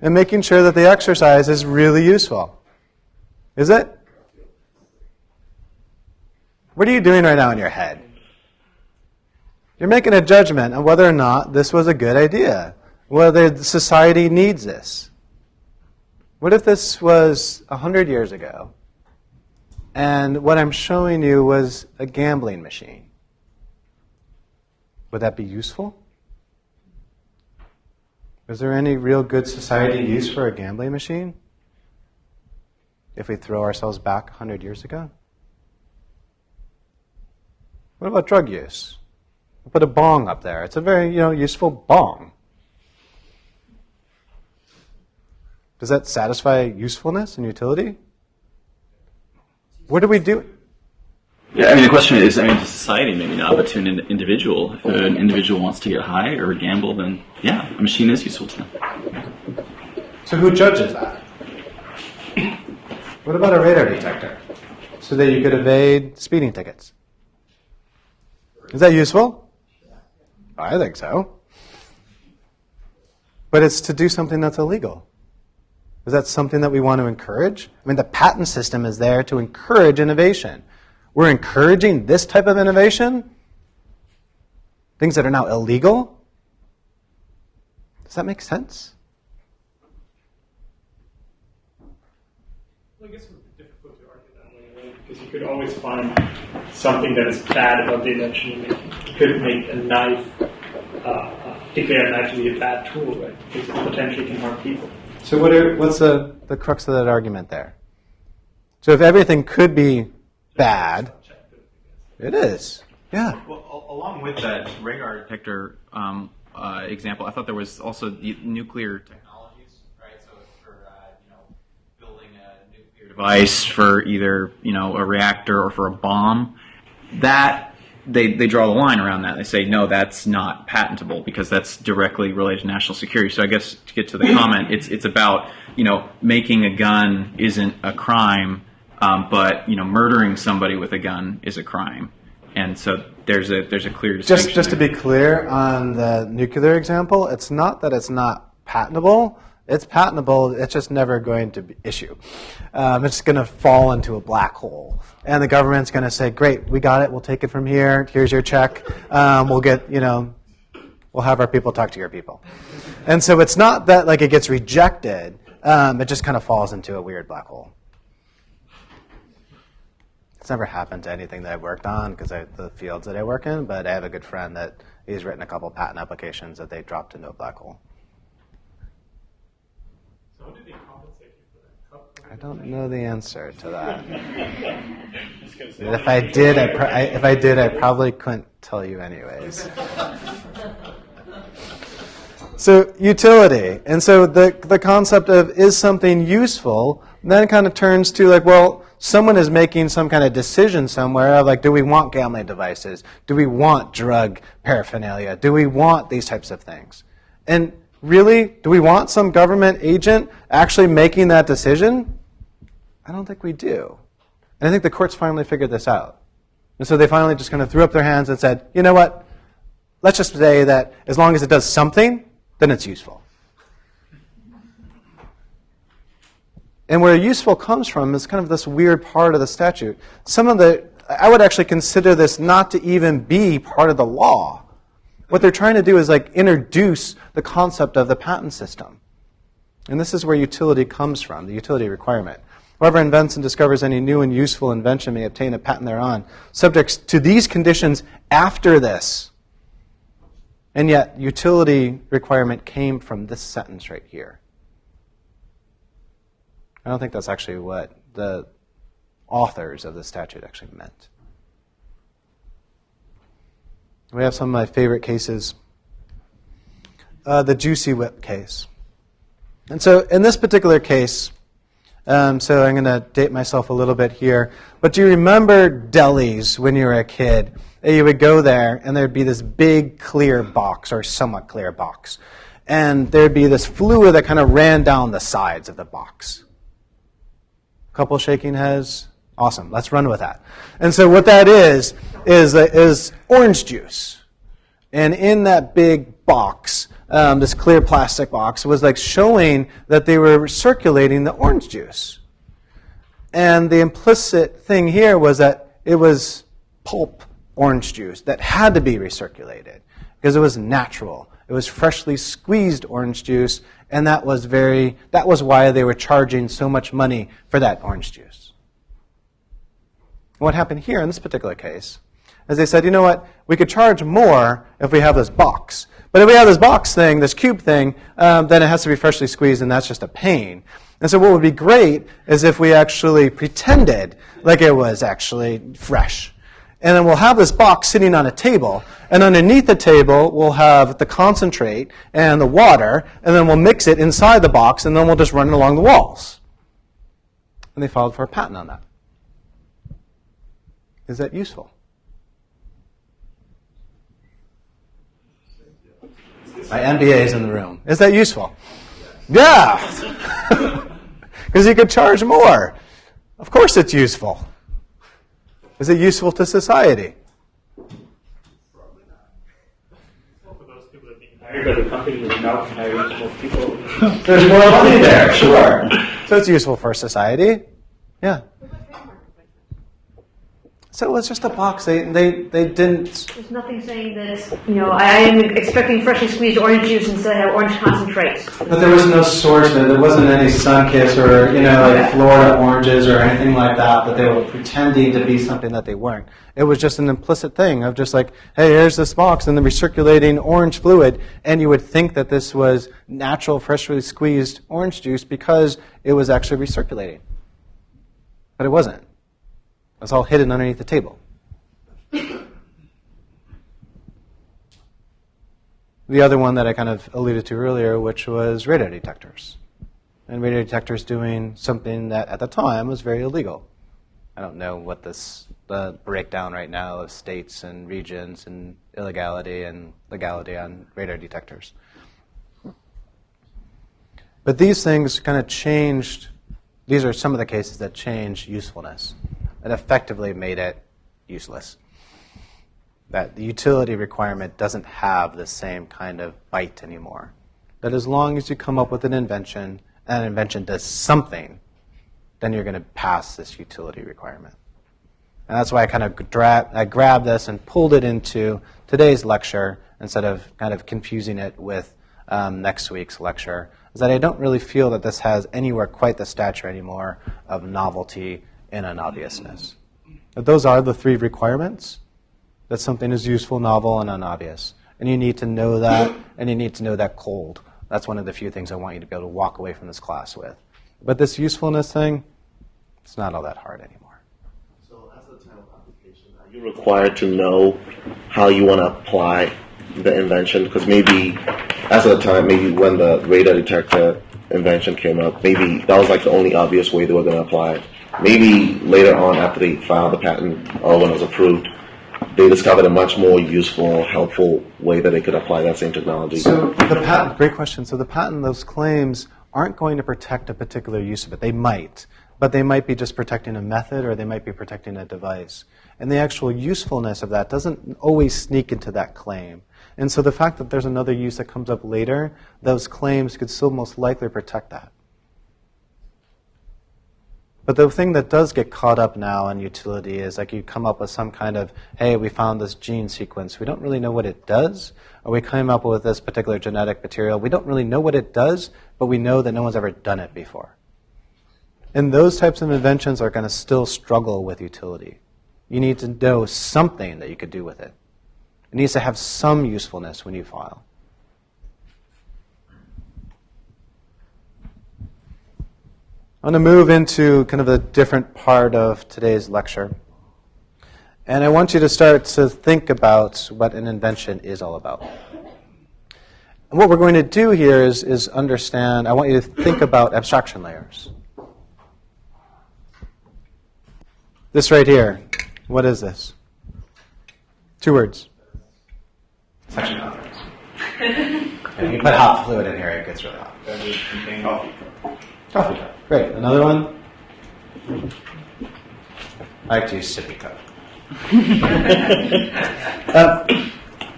And making sure that the exercise is really useful. Is it? What are you doing right now in your head? You're making a judgment on whether or not this was a good idea, whether society needs this. What if this was 100 years ago, and what I'm showing you was a gambling machine? Would that be useful? Is there any real good society use for a gambling machine if we throw ourselves back 100 years ago? What about drug use? We'll put a bong up there. It's a very, useful bong. Does that satisfy usefulness and utility? What do we do? Yeah, the question is, to society maybe not, but to an individual. If an individual wants to get high or gamble, then yeah, a machine is useful to them. So who judges that? What about a radar detector? So that you could evade speeding tickets. Is that useful? I think so. But it's to do something that's illegal. Is that something that we want to encourage? The patent system is there to encourage innovation. We're encouraging this type of innovation? Things that are now illegal? Does that make sense? Well, I guess it would be difficult to argue that way, right? Because you could always find something that is bad about the invention you make. You could make a knife, declare a knife to be a bad tool, right? Because it potentially can harm people. So what's the crux of that argument there? So if everything could be bad, it is. Yeah. Well, along with that radar detector example, I thought there was also the nuclear technologies, right? So for building a nuclear device for either a reactor or for a bomb, that they draw the line around that. They say no, that's not patentable because that's directly related to national security. So I guess to get to the comment, it's about making a gun isn't a crime. But murdering somebody with a gun is a crime, and so there's a clear distinction. Just to be clear on the nuclear example, it's not that it's not patentable. It's patentable. It's just never going to issue. It's going to fall into a black hole, and the government's going to say, "Great, we got it. We'll take it from here. Here's your check. We'll get we'll have our people talk to your people." And so it's not that it gets rejected. It just kind of falls into a weird black hole. It's never happened to anything that I've worked on because the fields that I work in, but I have a good friend that he's written a couple patent applications that they dropped into a black hole. So how do they compensate you for that? I don't know the answer to that. If I did, I probably couldn't tell you anyways. So utility, and so the concept of is something useful then kind of turns to someone is making some kind of decision somewhere of do we want gambling devices? Do we want drug paraphernalia? Do we want these types of things? And really, do we want some government agent actually making that decision? I don't think we do. And I think the courts finally figured this out. And so they finally just kind of threw up their hands and said, you know what? Let's just say that as long as it does something, then it's useful. And where useful comes from is kind of this weird part of the statute. I would actually consider this not to even be part of the law. What they're trying to do is introduce the concept of the patent system. And this is where utility comes from, the utility requirement. Whoever invents and discovers any new and useful invention may obtain a patent thereon, subject to these conditions after this. And yet, utility requirement came from this sentence right here. I don't think that's actually what the authors of the statute actually meant. We have some of my favorite cases. The Juicy Whip case. And so in this particular case, So I'm going to date myself a little bit here. But do you remember delis when you were a kid? You would go there, and there'd be this big clear box, or somewhat clear box. And there'd be this fluid that kind of ran down the sides of the box. Couple shaking heads? Awesome. Let's run with that. And so what that is orange juice. And in that big box, this clear plastic box, was like showing that they were circulating the orange juice. And the implicit thing here was that it was pulp orange juice that had to be recirculated because it was natural. It was freshly squeezed orange juice, and that was why they were charging so much money for that orange juice. What happened here in this particular case is they said, you know what, we could charge more if we have this box. But if we have this box thing, this cube thing, then it has to be freshly squeezed, and that's just a pain. And so what would be great is if we actually pretended like it was actually fresh. And then we'll have this box sitting on a table, and underneath the table we'll have the concentrate and the water, and then we'll mix it inside the box, and then we'll just run it along the walls. And they filed for a patent on that. Is that useful? My MBA is in the room. Is that useful? Yeah! Because you could charge more. Of course it's useful. Is it useful to society? Hired by the company without hiring more people. There's more money there, sure. So it's useful for society. Yeah. So it was just a box. They didn't. There's nothing saying that it's, I am expecting freshly squeezed orange juice instead I have orange concentrate. But there was no source. There wasn't any Sunkiss or like Florida oranges or anything like that they were pretending to be something that they weren't. It was just an implicit thing of just like, hey, here's this box and the recirculating orange fluid, and you would think that this was natural, freshly squeezed orange juice because it was actually recirculating. But it wasn't. It's all hidden underneath the table. The other one that I kind of alluded to earlier, which was radar detectors. And radar detectors doing something that at the time was very illegal. I don't know what the breakdown right now of states and regions and illegality and legality on radar detectors. But these things kind of changed. These are some of the cases that changed usefulness. It effectively made it useless. That the utility requirement doesn't have the same kind of bite anymore. That as long as you come up with an invention, and an invention does something, then you're going to pass this utility requirement. And that's why I kind of grabbed this and pulled it into today's lecture instead of kind of confusing it with next week's lecture, is that I don't really feel that this has anywhere quite the stature anymore of novelty and unobviousness. But those are the three requirements, that something is useful, novel, and unobvious. And you need to know that, and you need to know that cold. That's one of the few things I want you to be able to walk away from this class with. But this usefulness thing, it's not all that hard anymore. So as a time of application, are you required to know how you want to apply the invention? Because maybe, as of the time, maybe when the radar detector invention came up, maybe that was like the only obvious way they were going to apply it. Maybe later on, after they filed the patent or when it was approved, they discovered a much more useful, helpful way that they could apply that same technology. So the patent, great question. So the patent, those claims aren't going to protect a particular use of it. They might, but they might be just protecting a method or they might be protecting a device. And the actual usefulness of that doesn't always sneak into that claim. And so the fact that there's another use that comes up later, those claims could still most likely protect that. But the thing that does get caught up now in utility is like you come up with some kind of, hey, we found this gene sequence. We don't really know what it does. Or we came up with this particular genetic material. We don't really know what it does, but we know that no one's ever done it before. And those types of inventions are going to still struggle with utility. You need to know something that you could do with it. It needs to have some usefulness when you file. I'm going to move into kind of a different part of today's lecture. And I want you to start to think about what an invention is all about. And what we're going to do here is understand, I want you to think about abstraction layers. This right here, what is this? 2 words. It's actually not words. If you put hot fluid in here, it gets really hot. Coffee cup. Great. Another one? I like to use sippy cup.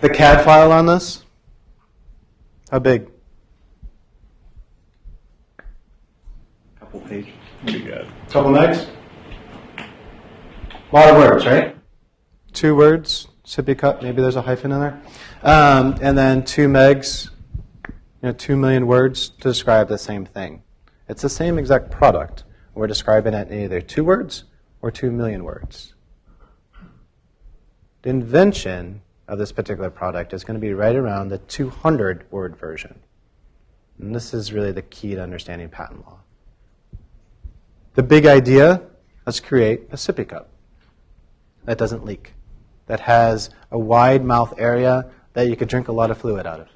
The CAD file on this, how big? Couple pages. Couple megs? A lot of words, right? 2 words, sippy cup, maybe there's a hyphen in there. And then 2 megs, 2 million words to describe the same thing. It's the same exact product. We're describing it in either 2 words or 2 million words. The invention of this particular product is going to be right around the 200-word version. And this is really the key to understanding patent law. The big idea, let's create a sippy cup that doesn't leak, that has a wide mouth area that you could drink a lot of fluid out of.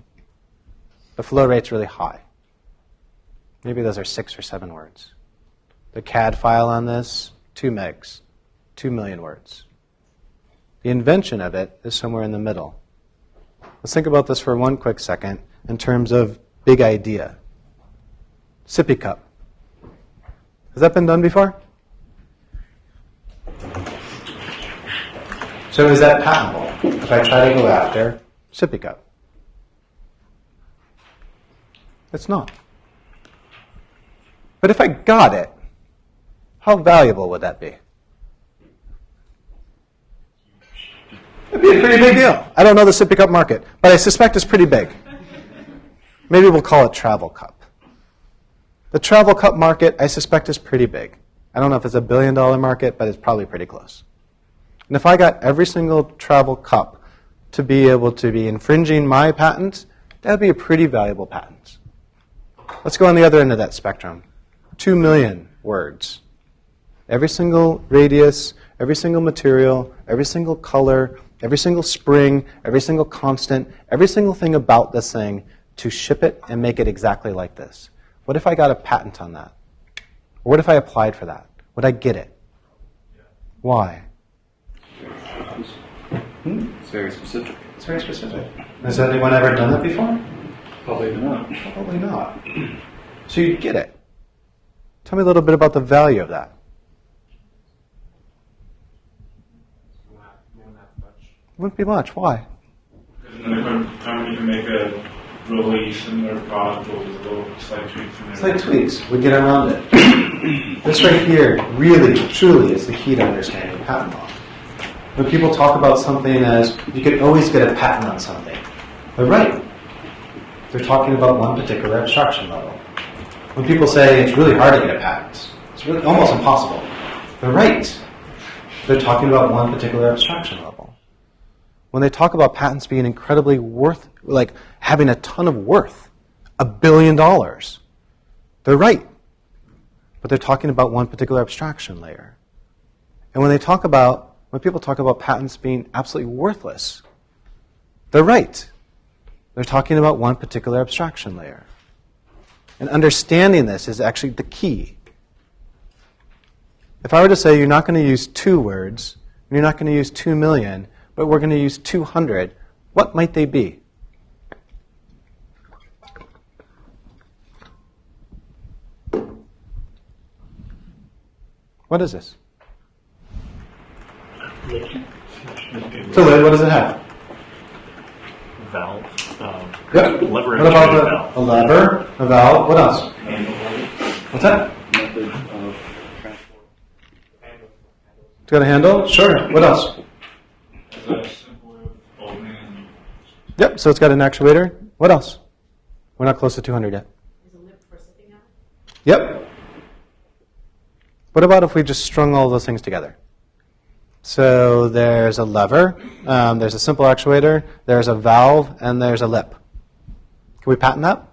The flow rate's really high. Maybe those are 6 or 7 words. The CAD file on this, 2 megs, 2 million words. The invention of it is somewhere in the middle. Let's think about this for one quick second in terms of big idea. Sippy cup. Has that been done before? So is that patentable if I try to go after sippy cup? It's not. But if I got it, how valuable would that be? It'd be a pretty big deal. I don't know the sippy cup market, but I suspect it's pretty big. Maybe we'll call it travel cup. The travel cup market, I suspect, is pretty big. I don't know if it's $1 billion market, but it's probably pretty close. And if I got every single travel cup to be able to be infringing my patent, that would be a pretty valuable patent. Let's go on the other end of that spectrum. 2 million words. Every single radius, every single material, every single color, every single spring, every single constant, every single thing about this thing to ship it and make it exactly like this. What if I got a patent on that? Or what if I applied for that? Would I get it? Why? It's very specific. It's very specific. Has anyone ever done that before? Probably not. Probably not. So you'd get it. Tell me a little bit about the value of that. Wouldn't be much. Why? Because another company can make a really similar product with a little slight tweaks in there. Slight tweaks. We get around it. This right here really, truly is the key to understanding patent law. When people talk about something as, you can always get a patent on something, they're right. They're talking about one particular abstraction level. When people say it's really hard to get a patent, it's really almost impossible, they're right. They're talking about one particular abstraction level. When they talk about patents being incredibly worth, like having a ton of worth, $1 billion, they're right. But they're talking about one particular abstraction layer. And when people talk about patents being absolutely worthless, they're right. They're talking about one particular abstraction layer. And understanding this is actually the key. If I were to say you're not going to use 2 words, and you're not going to use 2 million, but we're going to use 200, what might they be? What is this? So what does it have? Valve. Yep. Lever. What about a lever, a valve? What else? What's that? Method of transport. It's got a handle? Sure. What else? Yep, so it's got an actuator. What else? We're not close to 200 yet. Yep. What about if we just strung all those things together? So there's a lever, there's a simple actuator, there's a valve, and there's a lip. Can we patent that?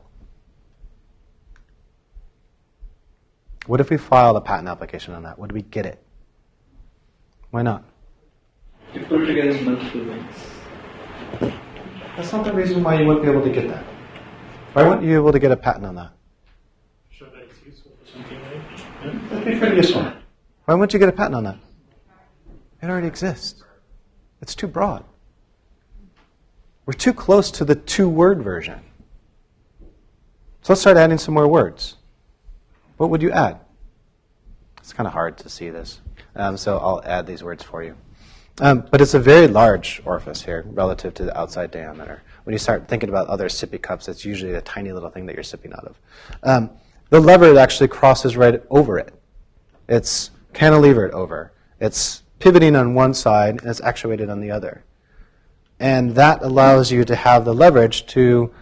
What if we filed a patent application on that? Would we get it? Why not? You put together multiple things. That's not the reason why you wouldn't be able to get that. Why wouldn't you be able to get a patent on that? Sure that it's useful for something, right? That'd be pretty useful. Why wouldn't you get a patent on that? It already exists. It's too broad. We're too close to the two-word version. So let's start adding some more words. What would you add? It's kind of hard to see this, so I'll add these words for you. But it's a very large orifice here relative to the outside diameter. When you start thinking about other sippy cups, it's usually a tiny little thing that you're sipping out of. The lever actually crosses right over it. It's cantilevered over. It's pivoting on one side and it's actuated on the other. And that allows you to have the leverage to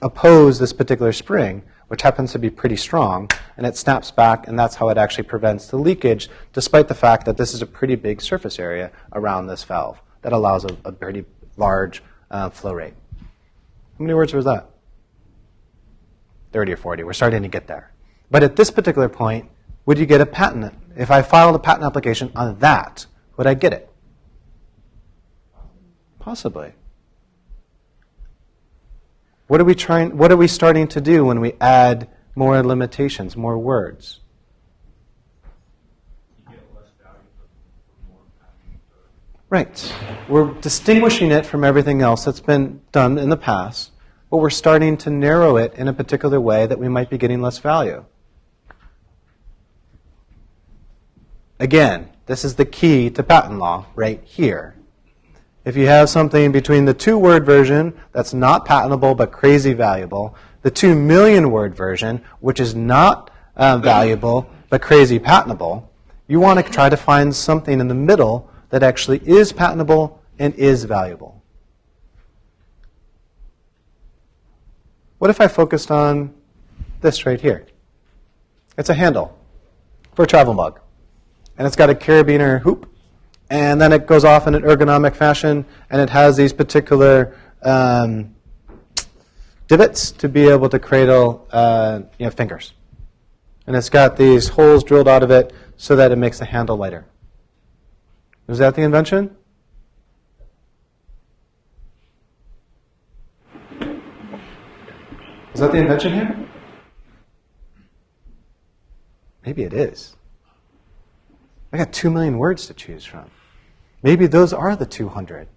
oppose this particular spring, which happens to be pretty strong, and it snaps back, and that's how it actually prevents the leakage, despite the fact that this is a pretty big surface area around this valve that allows a pretty large flow rate. How many words was that? 30 or 40. We're starting to get there. But at this particular point, would you get a patent? If I filed a patent application on that, would I get it? Possibly. What are we starting to do when we add more limitations, more words? Right. We're distinguishing it from everything else that's been done in the past, but we're starting to narrow it in a particular way that we might be getting less value. Again, this is the key to patent law right here. If you have something between the 2-word version that's not patentable but crazy valuable, the 2 million word version, which is not valuable but crazy patentable, you want to try to find something in the middle that actually is patentable and is valuable. What if I focused on this right here? It's a handle for a travel mug. And it's got a carabiner hoop. And then it goes off in an ergonomic fashion. And it has these particular divots to be able to cradle fingers. And it's got these holes drilled out of it so that it makes the handle lighter. Was that the invention? Is that the invention here? Maybe it is. I got 2 million words to choose from. Maybe those are the 200.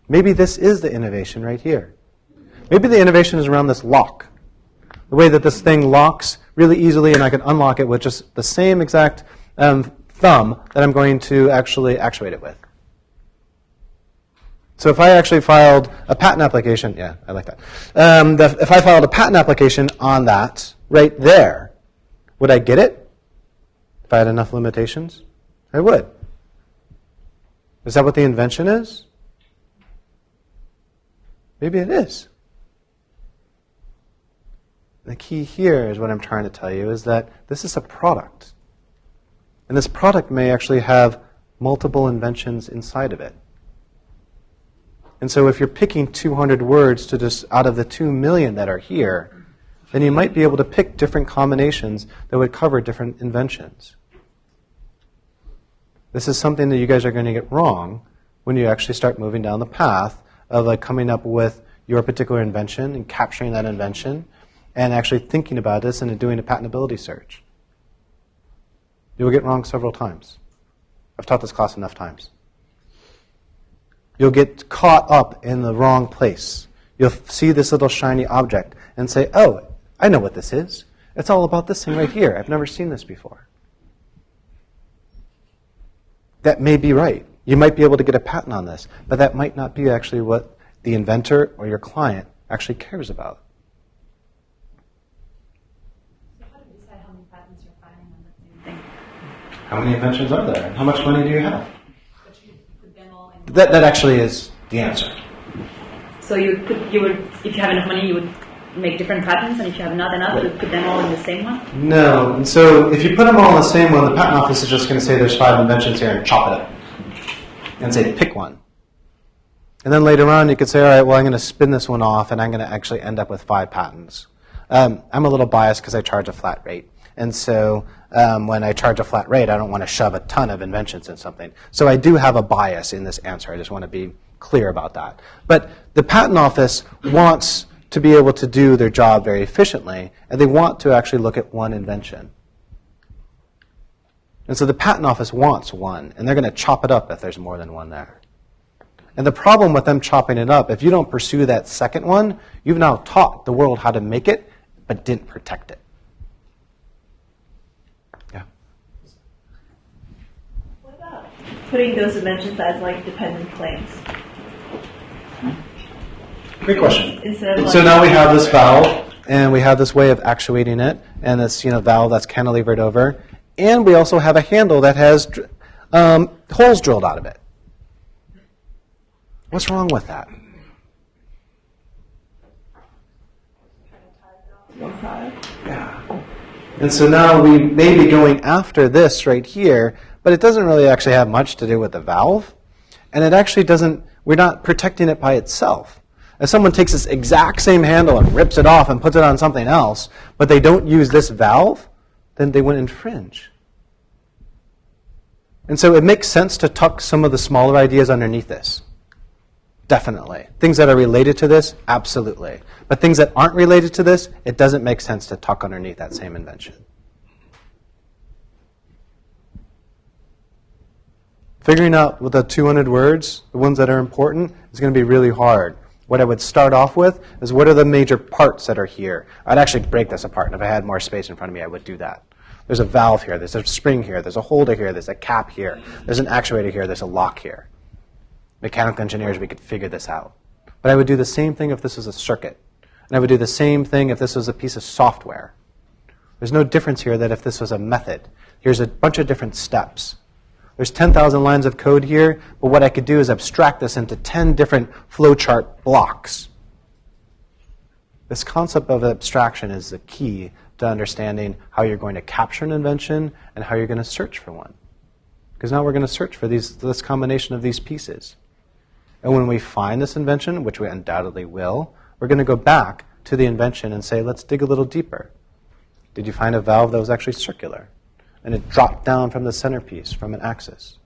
Maybe this is the innovation right here. Maybe the innovation is around this lock. The way that this thing locks really easily, and I can unlock it with just the same exact thumb that I'm going to actually actuate it with. So if I actually filed a patent application, yeah, I like that. If I filed a patent application on that right there, would I get it? If I had enough limitations? I would. Is that what the invention is? Maybe it is. The key here is what I'm trying to tell you is that this is a product. And this product may actually have multiple inventions inside of it. And so if you're picking 200 words to just out of the 2 million that are here, then you might be able to pick different combinations that would cover different inventions. This is something that you guys are going to get wrong when you actually start moving down the path of coming up with your particular invention and capturing that invention and actually thinking about this and doing a patentability search. You'll get wrong several times. I've taught this class enough times. You'll get caught up in the wrong place. You'll see this little shiny object and say, oh, I know what this is. It's all about this thing right here. I've never seen this before. That may be right. You might be able to get a patent on this, but that might not be actually what the inventor or your client actually cares about. So how do you decide how many patents you're filing on the same thing? How many inventions are there? And how much money do you have? But you put them all in. That actually is the answer. So you would, if you have enough money, you would make different patents, and if you have not enough, you would put them all in the same one? No. And so if you put them all in the same one, the patent office is just going to say there's 5 inventions here and chop it up. And say pick one. And then later on you could say, all right, well, I'm going to spin this one off and I'm going to actually end up with 5 patents. I'm a little biased because I charge a flat rate. And so when I charge a flat rate, I don't want to shove a ton of inventions in something. So I do have a bias in this answer. I just want to be clear about that. But the patent office wants to be able to do their job very efficiently, and they want to actually look at one invention. And so the patent office wants one, and they're going to chop it up if there's more than one there. And the problem with them chopping it up, if you don't pursue that second one, you've now taught the world how to make it, but didn't protect it. Yeah. What about putting those inventions as like dependent claims? Great question. Instead of So now we have this valve, and we have this way of actuating it, and this valve that's cantilevered over, and we also have a handle that has holes drilled out of it. What's wrong with that? Yeah. And so now we may be going after this right here, but it doesn't really actually have much to do with the valve, and it actually doesn't, we're not protecting it by itself. If someone takes this exact same handle and rips it off and puts it on something else, but they don't use this valve, then they wouldn't infringe. And so it makes sense to tuck some of the smaller ideas underneath this. Definitely. Things that are related to this, absolutely. But things that aren't related to this, it doesn't make sense to tuck underneath that same invention. Figuring out with the 200 words, the ones that are important, is going to be really hard. What I would start off with is what are the major parts that are here. I'd actually break this apart, and if I had more space in front of me, I would do that. There's a valve here, there's a spring here, there's a holder here, there's a cap here, there's an actuator here, there's a lock here. Mechanical engineers, we could figure this out. But I would do the same thing if this was a circuit. And I would do the same thing if this was a piece of software. There's no difference here that if this was a method. Here's a bunch of different steps. There's 10,000 lines of code here, but what I could do is abstract this into 10 different flowchart blocks. This concept of abstraction is the key to understanding how you're going to capture an invention and how you're going to search for one. Because now we're going to search for this combination of these pieces. And when we find this invention, which we undoubtedly will, we're going to go back to the invention and say, let's dig a little deeper. Did you find a valve that was actually circular? And it dropped down from the centerpiece, from an axis?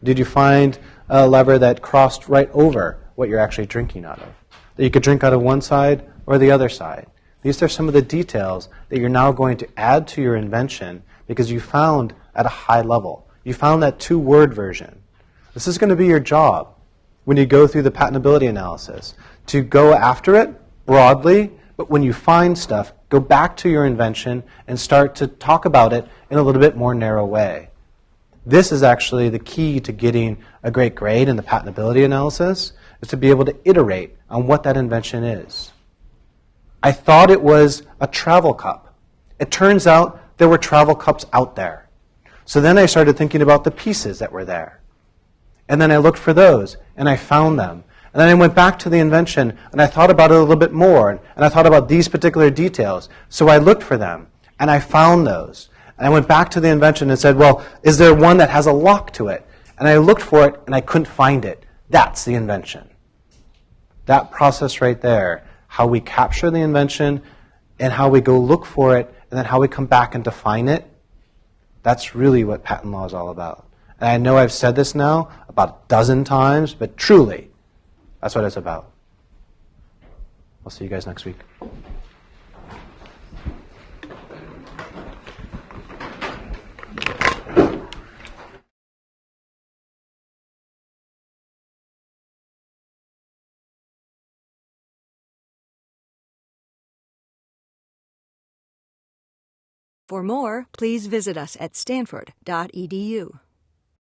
Did you find a lever that crossed right over what you're actually drinking out of? That you could drink out of one side or the other side? These are some of the details that you're now going to add to your invention because you found at a high level. You found that 2-word version. This is going to be your job when you go through the patentability analysis, to go after it broadly, but when you find stuff, go back to your invention and start to talk about it in a little bit more narrow way. This is actually the key to getting a great grade in the patentability analysis, is to be able to iterate on what that invention is. I thought it was a travel cup. It turns out there were travel cups out there. So then I started thinking about the pieces that were there. And then I looked for those, and I found them. And then I went back to the invention, and I thought about it a little bit more, and I thought about these particular details. So I looked for them, and I found those. And I went back to the invention and said, well, is there one that has a lock to it? And I looked for it, and I couldn't find it. That's the invention. That process right there, how we capture the invention, and how we go look for it, and then how we come back and define it, that's really what patent law is all about. And I know I've said this now about a dozen times, but truly, that's what it's about. I'll see you guys next week. For more, please visit us at stanford.edu.